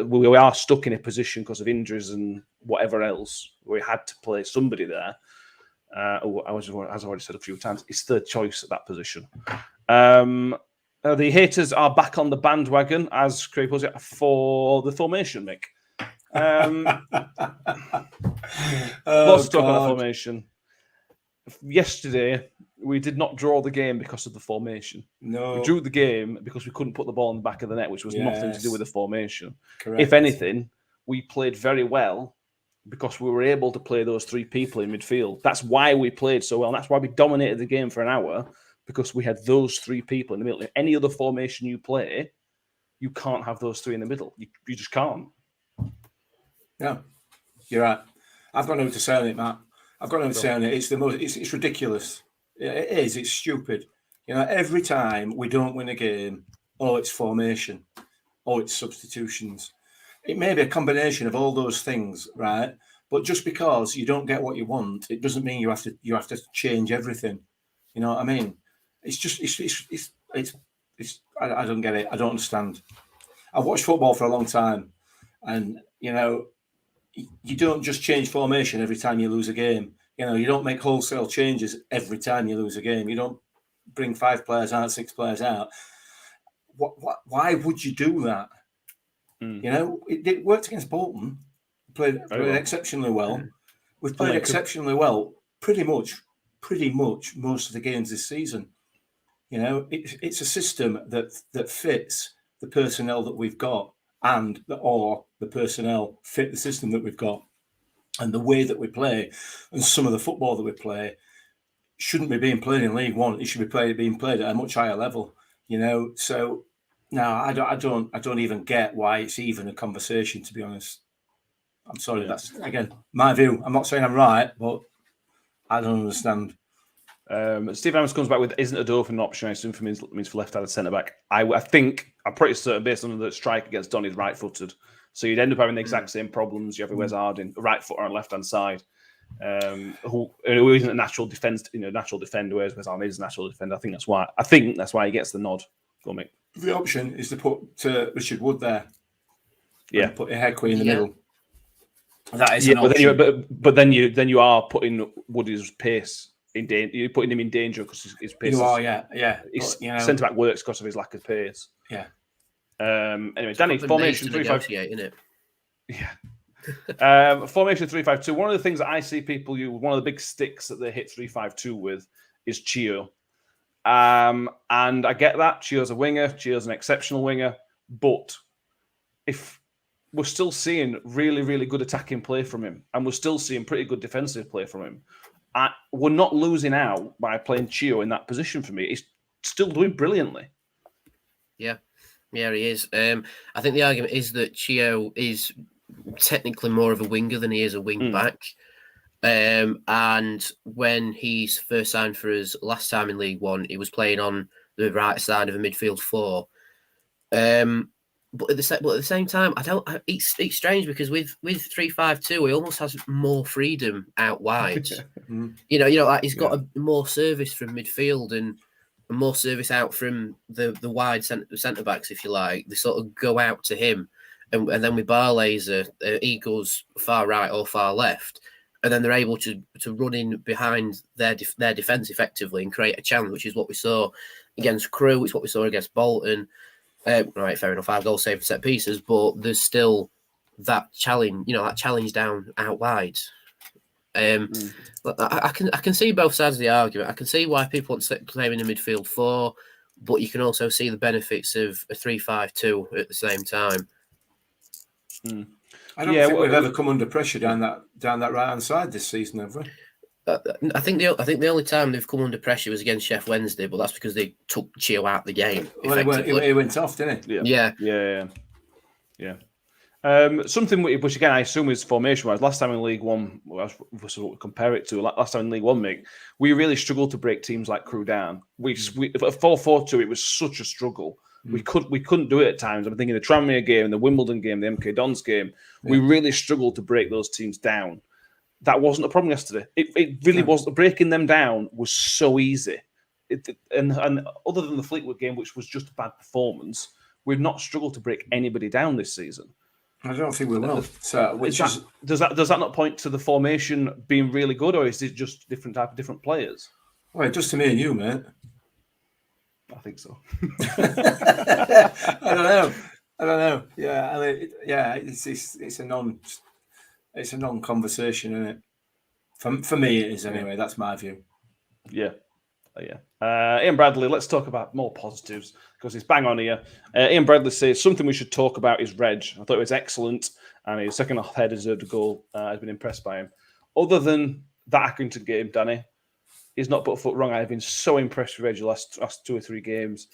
[SPEAKER 2] We are stuck in a position because of injuries and whatever else. We had to play somebody there. As I've already said a few times, it's third choice at that position. The haters are back on the bandwagon, as Craig puts it, for the formation, Mick. Let's talk about formation. Yesterday, we did not draw the game because of the formation.
[SPEAKER 4] No.
[SPEAKER 2] We drew the game because we couldn't put the ball in the back of the net, which was nothing to do with the formation.
[SPEAKER 4] Correct.
[SPEAKER 2] If anything, we played very well because we were able to play those three people in midfield. That's why we played so well. And that's why we dominated the game for an hour, because we had those three people in the middle. If any other formation you play, you can't have those three in the middle. You just can't.
[SPEAKER 4] Yeah. You're right. I've got no to say on it, Matt. I've got no to say on it. It's the most. It's ridiculous. It is. It's stupid. Every time we don't win a game, it's formation, it's substitutions. It may be a combination of all those things, right? But just because you don't get what you want, it doesn't mean you have to change everything. You know what I mean? It's just I don't get it. I don't understand. I've watched football for a long time, and you don't just change formation every time you lose a game. You don't make wholesale changes every time you lose a game. You don't bring 5 players out, 6 players out. Why would you do that? It worked against Bolton. Played exceptionally well. We've played exceptionally well pretty much most of the games this season. It's a system that fits the personnel that we've got, or the personnel fit the system that we've got, and the way that we play, and some of the football that we play shouldn't be being played in League One. It should be being played at a much higher level. So no, I don't even get why it's even a conversation, to be honest. I'm sorry, that's again my view. I'm not saying I'm right, but I don't understand.
[SPEAKER 2] Steve Adams comes back with, isn't Adolph an option? I assume for means for left-handed centre-back. I think, I'm pretty certain based on the strike against Don, he's right-footed. So you'd end up having the exact same problems. You have Wes Harding, right foot on the left-hand side, who isn't a natural defender, whereas Wes Harding is a natural defender. I think that's why he gets the nod. Go on, mate.
[SPEAKER 4] The option is to put Richard Wood there.
[SPEAKER 2] Yeah.
[SPEAKER 4] Put Heckway in the middle. That is an
[SPEAKER 2] option. But then you are putting Woody's pace in danger. You're putting him in danger because his pace.
[SPEAKER 4] You are, yeah.
[SPEAKER 2] His centre back works because of his lack of pace.
[SPEAKER 4] Yeah.
[SPEAKER 2] Anyway, Danny, formation 3-5.
[SPEAKER 3] Isn't it?
[SPEAKER 2] Yeah. Formation 3-5-2. One of the things that I see people use, one of the big sticks that they hit 3-5-2 with, is Chio. And I get that. Chio's a winger. Chio's an exceptional winger. But if we're still seeing really, really good attacking play from him, and we're still seeing pretty good defensive play from him, we're not losing out by playing Chio in that position for me. He's still doing brilliantly.
[SPEAKER 3] Yeah, he is. I think the argument is that Chio is technically more of a winger than he is a wing back. And when he's first signed for us last time in League One, he was playing on the right side of a midfield 4. But at the same time, it's strange because with 3-5-2, he almost has more freedom out wide. Like he's got a more service from midfield and more service out from the wide centre backs, if you like. They sort of go out to him, and then with Barlaser, he goes far right or far left, and then they're able to run in behind their defence effectively and create a challenge, which is what we saw against Crew. It's what we saw against Bolton. Right, fair enough. 5 goals saved for set pieces, but there's still that challenge. That challenge down out wide. I can see both sides of the argument. I can see why people want to play in the midfield 4, but you can also see the benefits of a 3-5-2 at the same time.
[SPEAKER 4] I don't think we've ever come under pressure down that right hand side this season, have we?
[SPEAKER 3] I think the only time they've come under pressure was against Sheff Wednesday, but that's because they took Chio out of the game.
[SPEAKER 4] Well, he went off, didn't he?
[SPEAKER 2] Yeah. Something which again I assume is formation wise. Last time in League One, what we compare it to. Last time in League One, Mick, we really struggled to break teams like Crew down. We at 4-4-2, it was such a struggle. We couldn't do it at times. I'm thinking the Tranmere game, the Wimbledon game, the MK Dons game. We really struggled to break those teams down. That wasn't a problem yesterday. It really wasn't. Breaking them down was so easy. And other than the Fleetwood game, which was just a bad performance, we've not struggled to break anybody down this season.
[SPEAKER 4] I don't think we will. So,
[SPEAKER 2] does that not point to the formation being really good, or is it just different players?
[SPEAKER 4] Well, just to me and you, mate.
[SPEAKER 2] I think so.
[SPEAKER 4] I don't know. Yeah, I mean, it's a non-conversation, isn't it? For me, it is anyway. That's my view.
[SPEAKER 2] Yeah. Ian Bradley, let's talk about more positives because it's bang on here. Ian Bradley says something we should talk about is Reg. I thought it was excellent, and his second half header deserved a goal. I've been impressed by him. Other than that Accrington game, Danny, he's not put a foot wrong. I've been so impressed with Reg the last 2 or 3 games.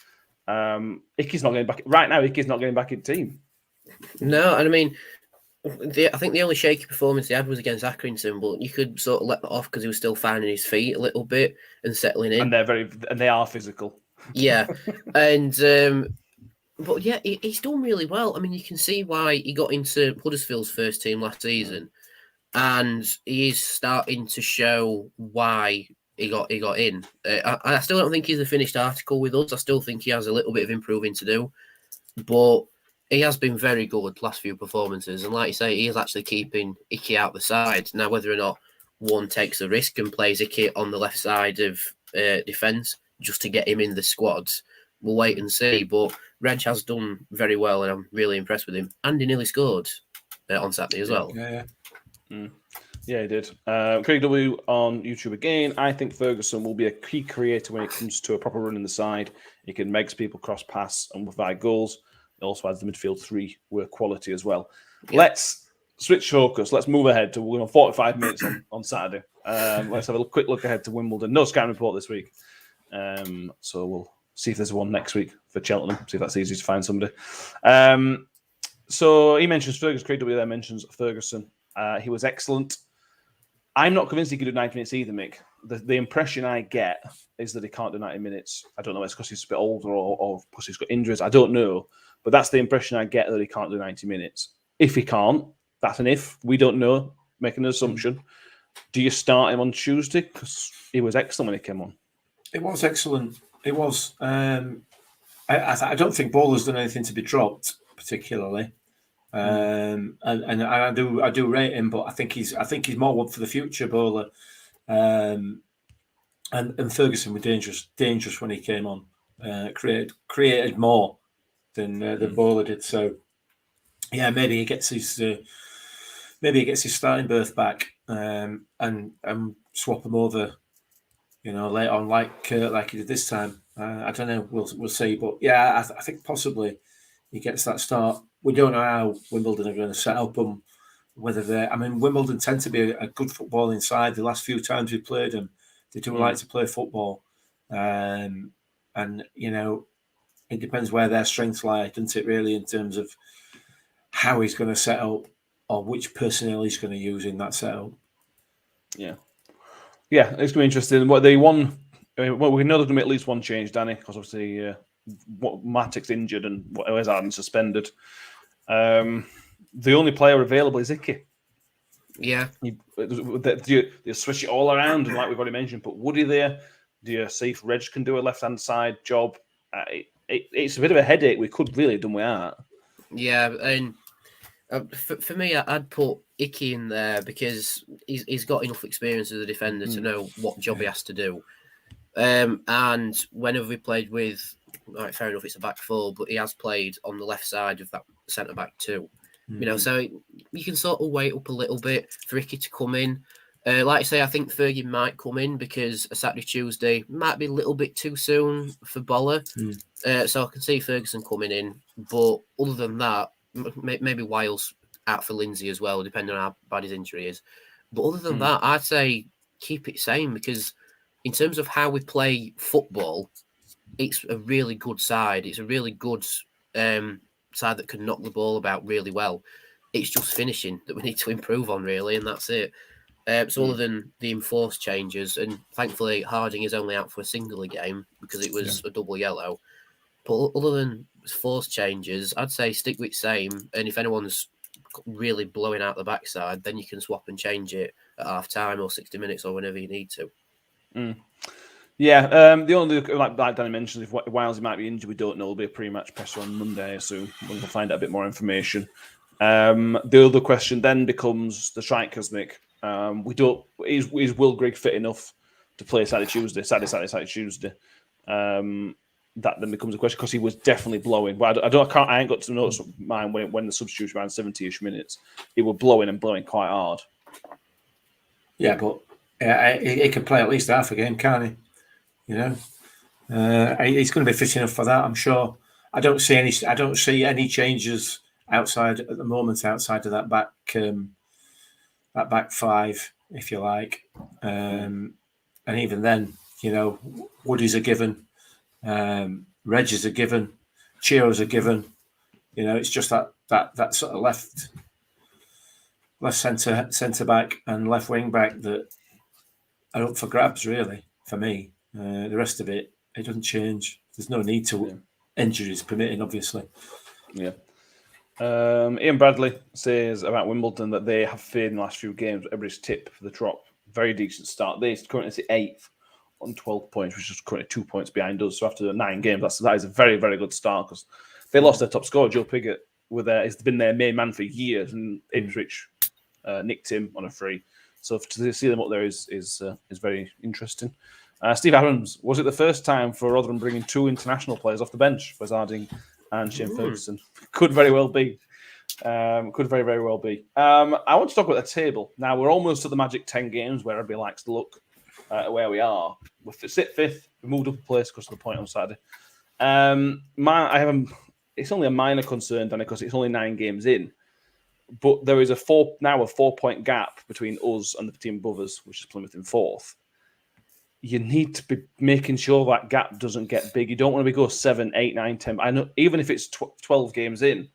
[SPEAKER 2] Icky's not getting back right now. Icky's not getting back in team.
[SPEAKER 3] No, and I mean, I think the only shaky performance he had was against Accrington, but you could sort of let that off because he was still finding his feet a little bit and settling in.
[SPEAKER 2] And they are physical.
[SPEAKER 3] Yeah, and but yeah, he's done really well. I mean, you can see why he got into Huddersfield's first team last season, and he is starting to show why he got in. I still don't think he's a finished article with us. I still think he has a little bit of improving to do, but he has been very good last few performances. And like you say, he is actually keeping Icky out the side. Now, whether or not one takes a risk and plays Icky on the left side of defence just to get him in the squads, we'll wait and see. But Reg has done very well, and I'm really impressed with him. And he nearly scored on Saturday as well.
[SPEAKER 4] Yeah.
[SPEAKER 2] Yeah, he did. Craig W on YouTube again. I think Ferguson will be a key creator when it comes to a proper run in the side. He can make people cross pass and provide goals. He also has the midfield three work quality as well. Yeah. Let's switch focus. Let's move ahead to 45 minutes on Saturday. Let's have a quick look ahead to Wimbledon. No scouting report this week. So we'll see if there's one next week for Cheltenham. See if that's easy to find somebody. So he mentions Ferguson. Craig W there mentions Ferguson. He was excellent. I'm not convinced he could do 90 minutes either, Mick. The impression I get is that he can't do 90 minutes. I don't know if it's because he's a bit older or because he's got injuries. I don't know. But that's the impression I get, that he can't do 90 minutes. If he can't, that's an if. We don't know. Make an assumption. Do you start him on Tuesday? Because he was excellent when he came on.
[SPEAKER 4] It was excellent. It was. I don't think Bowler's done anything to be dropped, particularly. And I do rate him, but I think he's more one for the future, Bowler. And Ferguson was dangerous when he came on. Created more than Bowler did. So yeah, maybe he gets his starting berth back, and swap him over, later on like he did this time. I don't know. We'll see. But yeah, I think possibly he gets that start. We don't know how Wimbledon are going to set up them. Wimbledon tend to be a good football inside. The last few times we played them, they do like to play football, and it depends where their strengths lie, doesn't it? Really, in terms of how he's going to set up or which personnel he's going to use in that setup.
[SPEAKER 2] Yeah, it's going to be interesting. What they won. We know there's going to be at least one change, Danny, because obviously Matic's injured and Wes Arden suspended. The only player available is Icky.
[SPEAKER 3] Yeah.
[SPEAKER 2] Do you switch it all around, and like we've already mentioned, put Woody there? Do you see if Reg can do a left-hand side job? It's a bit of a headache. We could really have done without.
[SPEAKER 3] Yeah, and for me, I'd put Icky in there because he's got enough experience as a defender to know what job he has to do. And whenever we played with, right, fair enough, it's a back four, but he has played on the left side of that centre back too. So you can sort of wait up a little bit for Icky to come in. Like I say, I think Fergie might come in because a Saturday, Tuesday might be a little bit too soon for Boller. So I can see Ferguson coming in. But other than that, maybe Wiles out for Lindsay as well, depending on how bad his injury is. But other than that, I'd say keep it same, because in terms of how we play football, it's a really good side. It's a really good side that can knock the ball about really well. It's just finishing that we need to improve on, really, and that's it. So other than the enforced changes, and thankfully Harding is only out for a single game because it was a double yellow. But other than forced changes, I'd say stick with same. And if anyone's really blowing out the backside, then you can swap and change it at half time or 60 minutes or whenever you need to.
[SPEAKER 2] Yeah, the only, like Danny mentioned, if Wiles might be injured, we don't know. There'll be a pre-match presser on Monday, so we'll find out a bit more information. The other question then becomes the strikers, Nick. Is Will Grigg fit enough to play Saturday, Tuesday? That then becomes a question, because he was definitely blowing. But I ain't got to notice mine when the substitution around 70-ish minutes. He was blowing and blowing quite hard.
[SPEAKER 4] Yeah, but he can play at least half a game, can't he? He's going to be fit enough for that, I'm sure. I don't see any changes outside at the moment outside of that back five, if you like. And even then, Woody's a given. Reg is a given. Chiro's a given. It's just that sort of left left centre back and left wing back that are up for grabs, really, for me. The rest of it doesn't change. There's no need to injuries permitting, obviously.
[SPEAKER 2] Yeah. Ian Bradley says about Wimbledon that they have failed in the last few games. Everybody's tip for the drop. Very decent start. They're currently sit 8th on 12 points, which is currently 2 points behind us. So after 9 games, that is a very, very good start because they lost their top scorer, Joe Pigott, has been their main man for years, and Ipswich nicked him on a free. So to see them up there is very interesting. Steve Adams, was it the first time for Rotherham bringing 2 international players off the bench, Wes Harding and Shane Ferguson? Could very well be. Could very, very well be. I want to talk about the table. Now, we're almost at the magic 10 games where everybody likes to look at where we are. We sit 5th. We moved up a place because of the point on Saturday. It's only a minor concern, Danny, because it's only 9 games in. But there is a 4-point gap between us and the team above us, which is Plymouth in 4th. You need to be making sure that gap doesn't get big. You don't want to go 7, 8, 9, 10. I know even if it's 12 games in,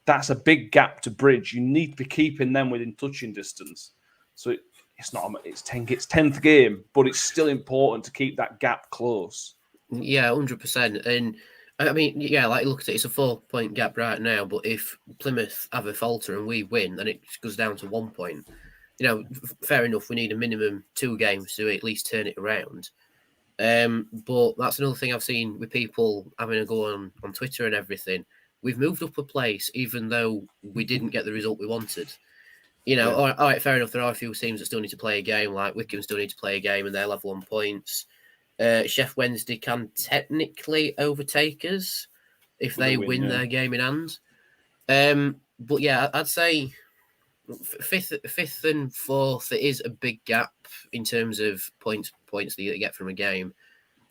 [SPEAKER 2] that's a big gap to bridge. You need to be keeping them within touching distance. So it's 10th game, but it's still important to keep that gap close.
[SPEAKER 3] Yeah, 100%. And I mean, yeah, like look at it, it's a 4-point gap right now. But if Plymouth have a falter and we win, then it goes down to 1 point. You know, fair enough. We need a minimum 2 games to at least turn it around. But that's another thing I've seen with people having a go on Twitter and everything. We've moved up a place, even though we didn't get the result we wanted. You know, all right, fair enough. There are a few teams that still need to play a game, like Wickham still need to play a game, and they're level on points. Sheff Wednesday can technically overtake us if they win their game in hand. But yeah, I'd say fifth and 4th, it is a big gap in terms of points that you get from a game.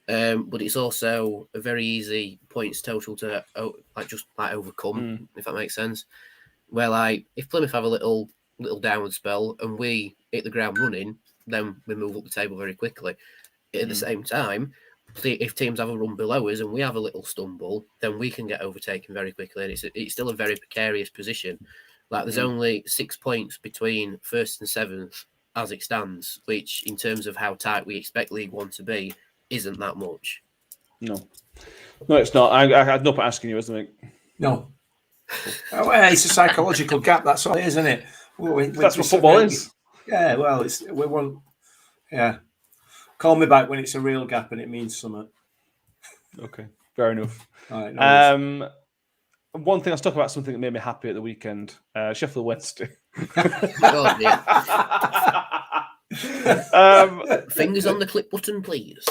[SPEAKER 3] But it's also a very easy points total to overcome, if that makes sense. Where if Plymouth have a little downward spell and we hit the ground running, then we move up the table very quickly. At the same time, if teams have a run below us and we have a little stumble, then we can get overtaken very quickly, and it's still a very precarious position. Like there's only 6 points between 1st and 7th as it stands, which in terms of how tight we expect League One to be, isn't that much. No,
[SPEAKER 2] it's not. I had no point asking you, isn't it?
[SPEAKER 4] No. Well, it's a psychological gap. That's all it is, isn't it?
[SPEAKER 2] That's what football is.
[SPEAKER 4] Yeah. Well, we want. Yeah. Call me back when it's a real gap and it means something.
[SPEAKER 2] Okay, fair enough.
[SPEAKER 4] All right,
[SPEAKER 2] one thing, let's talk about something that made me happy at the weekend. Sheffield Wednesday.
[SPEAKER 3] Oh, yeah. Fingers on the click button, please.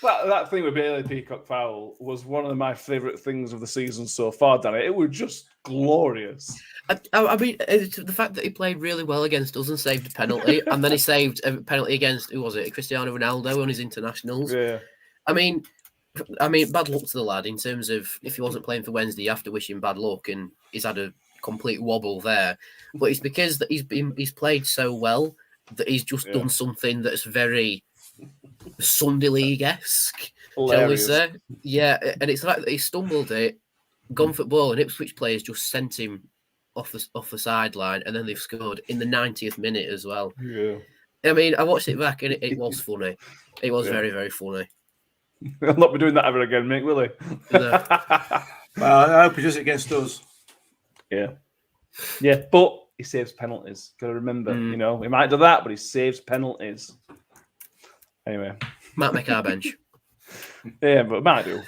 [SPEAKER 2] That thing with Bailey Peacock foul was one of my favourite things of the season so far, Danny. It was just glorious.
[SPEAKER 3] I mean, the fact that he played really well against us and saved a penalty, and then he saved a penalty against, who was it, Cristiano Ronaldo on his internationals.
[SPEAKER 2] Yeah.
[SPEAKER 3] I mean, bad luck to the lad in terms of if he wasn't playing for Wednesday, you have to wish him bad luck, and he's had a complete wobble there. But it's because that he's played so well that he's just done something that's very Sunday League-esque, shall we say? Yeah, and it's the fact that he stumbled it, gone for the ball, and Ipswich players just sent him off the sideline, and then they've scored in the 90th minute as well.
[SPEAKER 2] Yeah.
[SPEAKER 3] I mean, I watched it back, and it was funny. It was very, very funny.
[SPEAKER 2] He'll not be doing that ever again, mate, will he?
[SPEAKER 3] No.
[SPEAKER 4] Well, I hope he does it against us.
[SPEAKER 2] Yeah. Yeah, but he saves penalties. Got to remember, he might do that, but he saves penalties. Anyway.
[SPEAKER 3] Might make our bench.
[SPEAKER 2] Yeah, but might do.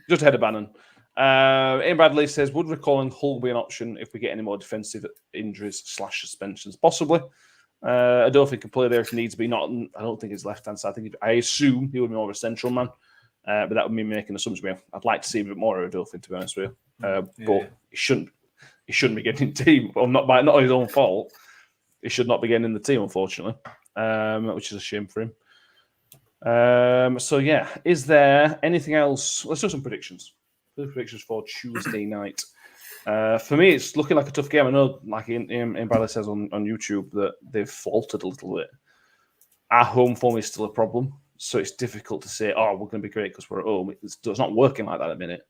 [SPEAKER 2] Just ahead of Bannon. Ian Bradley says, would recalling Hull be an option if we get any more defensive injuries / suspensions? Possibly. Adolphe can play there if needs be. I don't think he's left-hand side. I assume he would be more of a central man, but that would mean making assumptions. I'd like to see a bit more of Adolphe, to be honest with you. But he shouldn't be getting in the team. Well, not his own fault. He should not be getting in the team, unfortunately, which is a shame for him. So yeah, is there anything else? Let's do some predictions. Predictions for Tuesday night. For me, it's looking like a tough game. I know, like Ian Bradley says on YouTube, that they've faltered a little bit. Our home form is still a problem, so it's difficult to say, we're going to be great because we're at home. It's not working like that at the minute.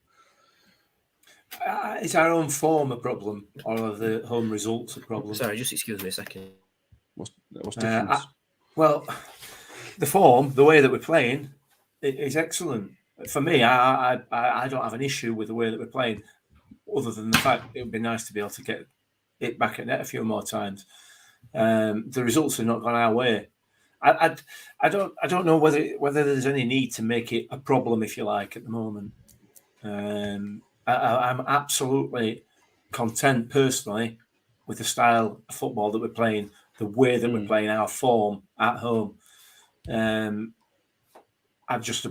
[SPEAKER 4] Is our own form a problem, or are the home results a problem?
[SPEAKER 3] Sorry, just excuse me a second.
[SPEAKER 2] What's difference?
[SPEAKER 4] Well, the form, the way that we're playing, is excellent. For me, I don't have an issue with the way that we're playing, other than the fact it would be nice to be able to get it back at net a few more times. The results have not gone our way. I don't know whether there's any need to make it a problem, if you like, at the moment. I'm absolutely content personally with the style of football that we're playing, the way that we're playing, our form at home. I'd just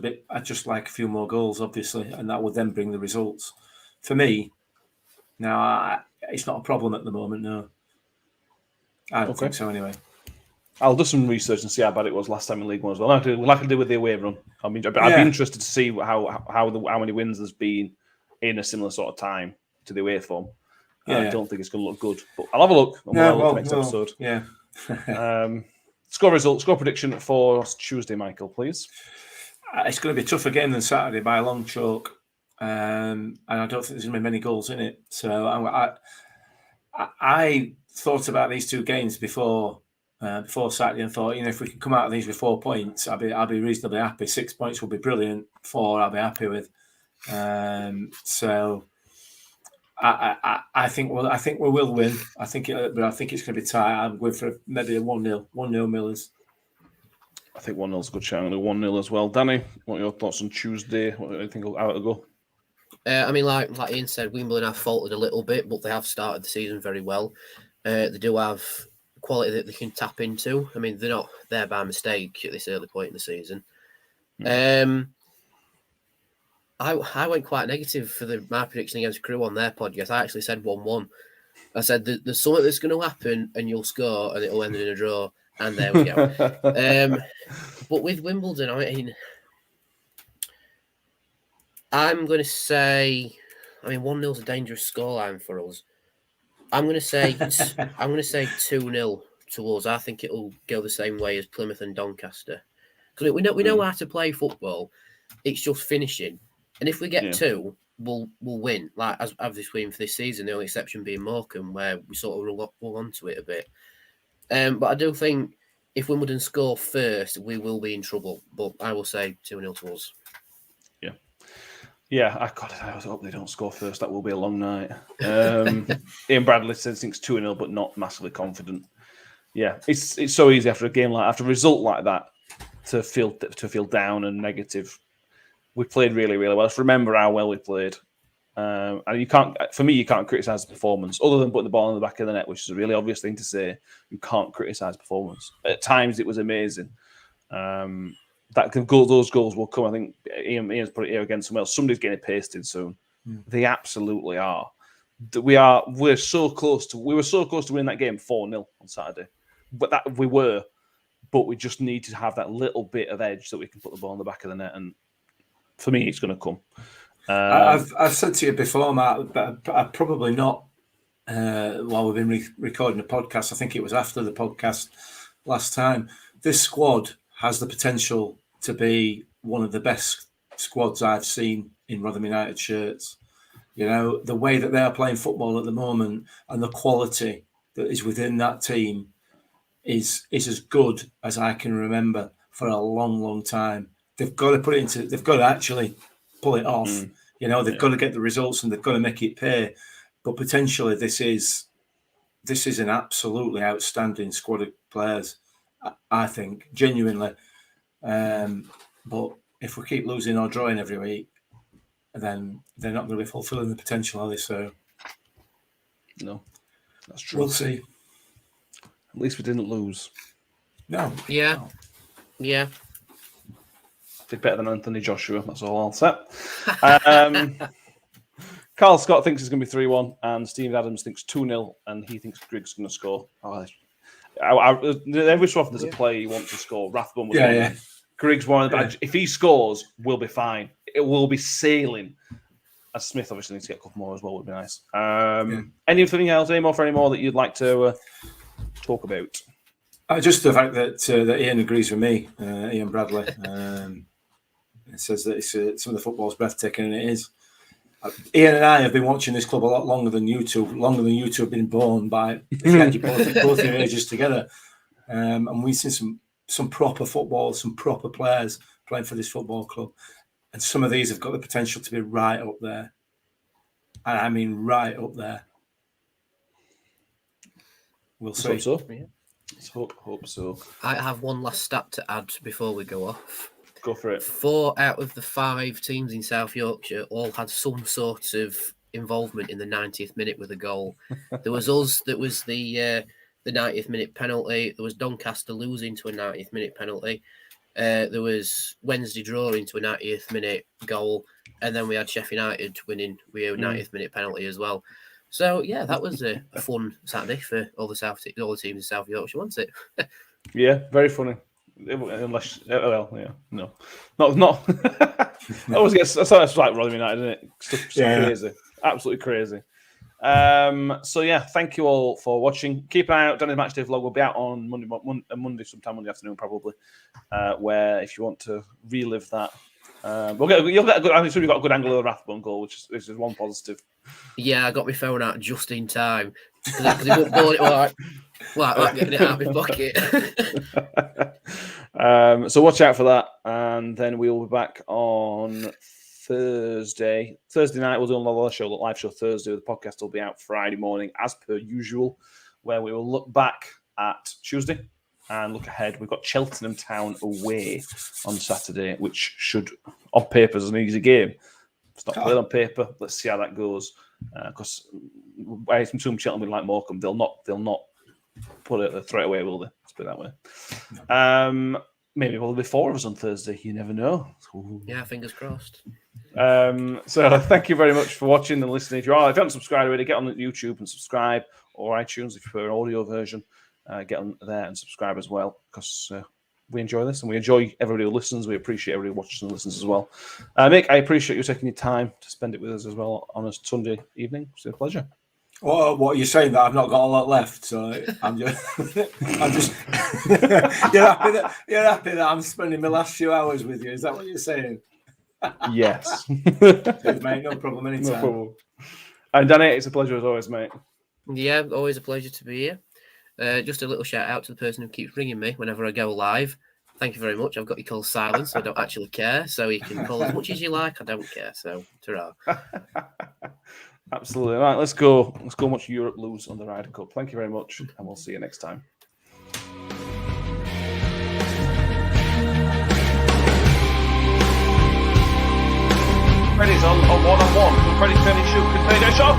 [SPEAKER 4] like a few more goals, obviously, and that would then bring the results. For me, now it's not a problem at the moment. No, I don't think so. Anyway,
[SPEAKER 2] I'll do some research and see how bad it was last time in League One as well. Like I do with the away run. I mean, I'd be interested to see how many wins there's been in a similar sort of time to the away form. I don't think it's going to look good, but I'll have a look. And we'll have a look next episode.
[SPEAKER 4] Yeah.
[SPEAKER 2] Score prediction for Tuesday, Michael, please.
[SPEAKER 4] It's going to be tougher game than Saturday by a long chalk, and I don't think there's going to be many goals in it. So I thought about these two games before Saturday and thought, if we can come out of these with 4 points, I'll be reasonably happy. 6 points would be brilliant. 4, I'll be happy with. So I think we will win. I think it's going to be tight. I'm going for maybe a 1-0 Millers.
[SPEAKER 2] I think 1-0 is a good shout. 1-0 as well. Danny, what are your thoughts on Tuesday? What do you think how it'll go?
[SPEAKER 3] I mean, like Ian said, Wimbledon have faltered a little bit, but they have started the season very well. They do have quality that they can tap into. I mean, they're not there by mistake at this early point in the season. I went quite negative for my prediction against Crew on their podcast. I actually said 1-1. I said there's something that's going to happen and you'll score and it'll end in a draw. And there we go. But with Wimbledon, I mean, I'm going to say, 1-0 is a dangerous scoreline for us. I'm going to say 2-0 to us. I think it'll go the same way as Plymouth and Doncaster. Because we know how to play football. It's just finishing. And if we get 2, we'll win. Like as this win for this season, the only exception being Morecambe, where we sort of roll onto it a bit. But I do think if Wimbledon score first, we will be in trouble. But I will say 2-0 to us.
[SPEAKER 2] Yeah, I hope they don't score first. That will be a long night. Ian Bradley thinks 2-0, but not massively confident. Yeah, it's so easy after a result like that to feel down and negative. We played really, really well. Just remember how well we played. And you can't criticise the performance other than putting the ball in the back of the net, which is a really obvious thing to say. You can't criticise performance. At times, it was amazing. Those goals will come. I think Ian's put it here against someone else. Somebody's getting pasted soon. They absolutely are. We were so close to winning that game 4-0 on Saturday. But we just need to have that little bit of edge that we can put the ball in the back of the net. And for me, it's going to come.
[SPEAKER 4] I've said to you before, Matt, but I'm probably not while we've been recording the podcast. I think it was after the podcast last time. This squad has the potential to be one of the best squads I've seen in Rotherham United shirts. The way that they are playing football at the moment and the quality that is within that team is as good as I can remember for a long, long time. They've got to actually pull it off. They've got to get the results and they've got to make it pay. But potentially this is an absolutely outstanding squad of players, I think, genuinely. But if we keep losing or drawing every week, then they're not going to be fulfilling the potential, are they? So,
[SPEAKER 2] no, that's true.
[SPEAKER 4] We'll see.
[SPEAKER 2] At least we didn't lose.
[SPEAKER 4] No.
[SPEAKER 3] Yeah.
[SPEAKER 4] No.
[SPEAKER 3] Yeah.
[SPEAKER 2] Did better than Anthony Joshua. That's all I'll say. Carl Scott thinks it's going to be 3-1, and Steve Adams thinks 2-0, and he thinks Griggs going to score. Every so often there's a player you want to score. Rathbone was one. Yeah. Griggs one. But if he scores, we'll be fine. It will be sailing. As Smith obviously needs to get a couple more as well. Would be nice. Anything else? Any more that you'd like to talk about?
[SPEAKER 4] Just the fact that Ian agrees with me, Ian Bradley. It says that some of the football's breathtaking, and it is. Ian and I have been watching this club a lot longer than you two have been born by if you had both your ages together. And we've seen some proper football, some proper players playing for this football club. And some of these have got the potential to be right up there. And I mean right up there. We'll see.
[SPEAKER 2] Hope so. Yeah. Let's hope so.
[SPEAKER 3] I have one last stat to add before we go off.
[SPEAKER 2] Go for it.
[SPEAKER 3] 4 out of the 5 teams in South Yorkshire all had some sort of involvement in the 90th minute with a goal. There was us that was the 90th minute penalty. There was Doncaster losing to a 90th minute penalty. There was Wednesday drawing to a 90th minute goal. And then we had Sheffield United winning with a 90th minute penalty as well. So, yeah, that was a fun Saturday for all the teams in South Yorkshire, wasn't it?
[SPEAKER 2] Yeah, very funny. Unless, well, yeah, no, not. I always guess that's like Rotherham United, isn't it? Stuff crazy, absolutely crazy. So yeah, thank you all for watching. Keep an eye out. Danny's Matchday vlog will be out on Monday sometime Monday afternoon probably. Where if you want to relive that, you'll get a good. I'm sure you've got a good angle of the Rathbone goal, which is one positive. Yeah,
[SPEAKER 3] I got my phone out just in time because he won't ball it like getting it out of my pocket.
[SPEAKER 2] So watch out for that, and then we'll be back on Thursday night. We'll do another live show Thursday. The podcast will be out Friday morning as per usual, where we will look back at Tuesday and look ahead. We've got Cheltenham Town away on Saturday, which should, on paper, is an easy game. It's not played on paper. Let's see how that goes. Because I assume Cheltenham like Morecambe, they'll not put it straight away, will they? Let's put it that way. Maybe there'll be 4 of us on Thursday. You never know. Ooh.
[SPEAKER 3] Yeah, fingers crossed.
[SPEAKER 2] So thank you very much for watching and listening. If you haven't subscribed already, get on YouTube and subscribe, or iTunes if you prefer an audio version. Get on there and subscribe as well, because we enjoy this and we enjoy everybody who listens. We appreciate everybody who watches and listens as well. Mick, I appreciate you taking your time to spend it with us as well on a Sunday evening. It's a pleasure.
[SPEAKER 4] Well, what are you saying? That I've not got a lot left, so I'm just. You're happy that I'm spending my last few hours with you. Is that what you're saying?
[SPEAKER 2] Yes.
[SPEAKER 4] Cheers, mate. No problem. Anytime.
[SPEAKER 2] No problem. And Danny, it's a pleasure as always, mate.
[SPEAKER 3] Yeah, always a pleasure to be here. Just a little shout out to the person who keeps ringing me whenever I go live. Thank you very much. I've got your call silenced, so I don't actually care. So you can call as much as you like. I don't care. So ta-ra.
[SPEAKER 2] Absolutely. Right, let's go. Let's go watch Europe lose on the Ryder Cup. Thank you very much, and we'll see you next time. Freddy's on 1-on-1. Freddy turning shoot. Can they go shot?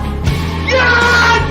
[SPEAKER 2] Yeah!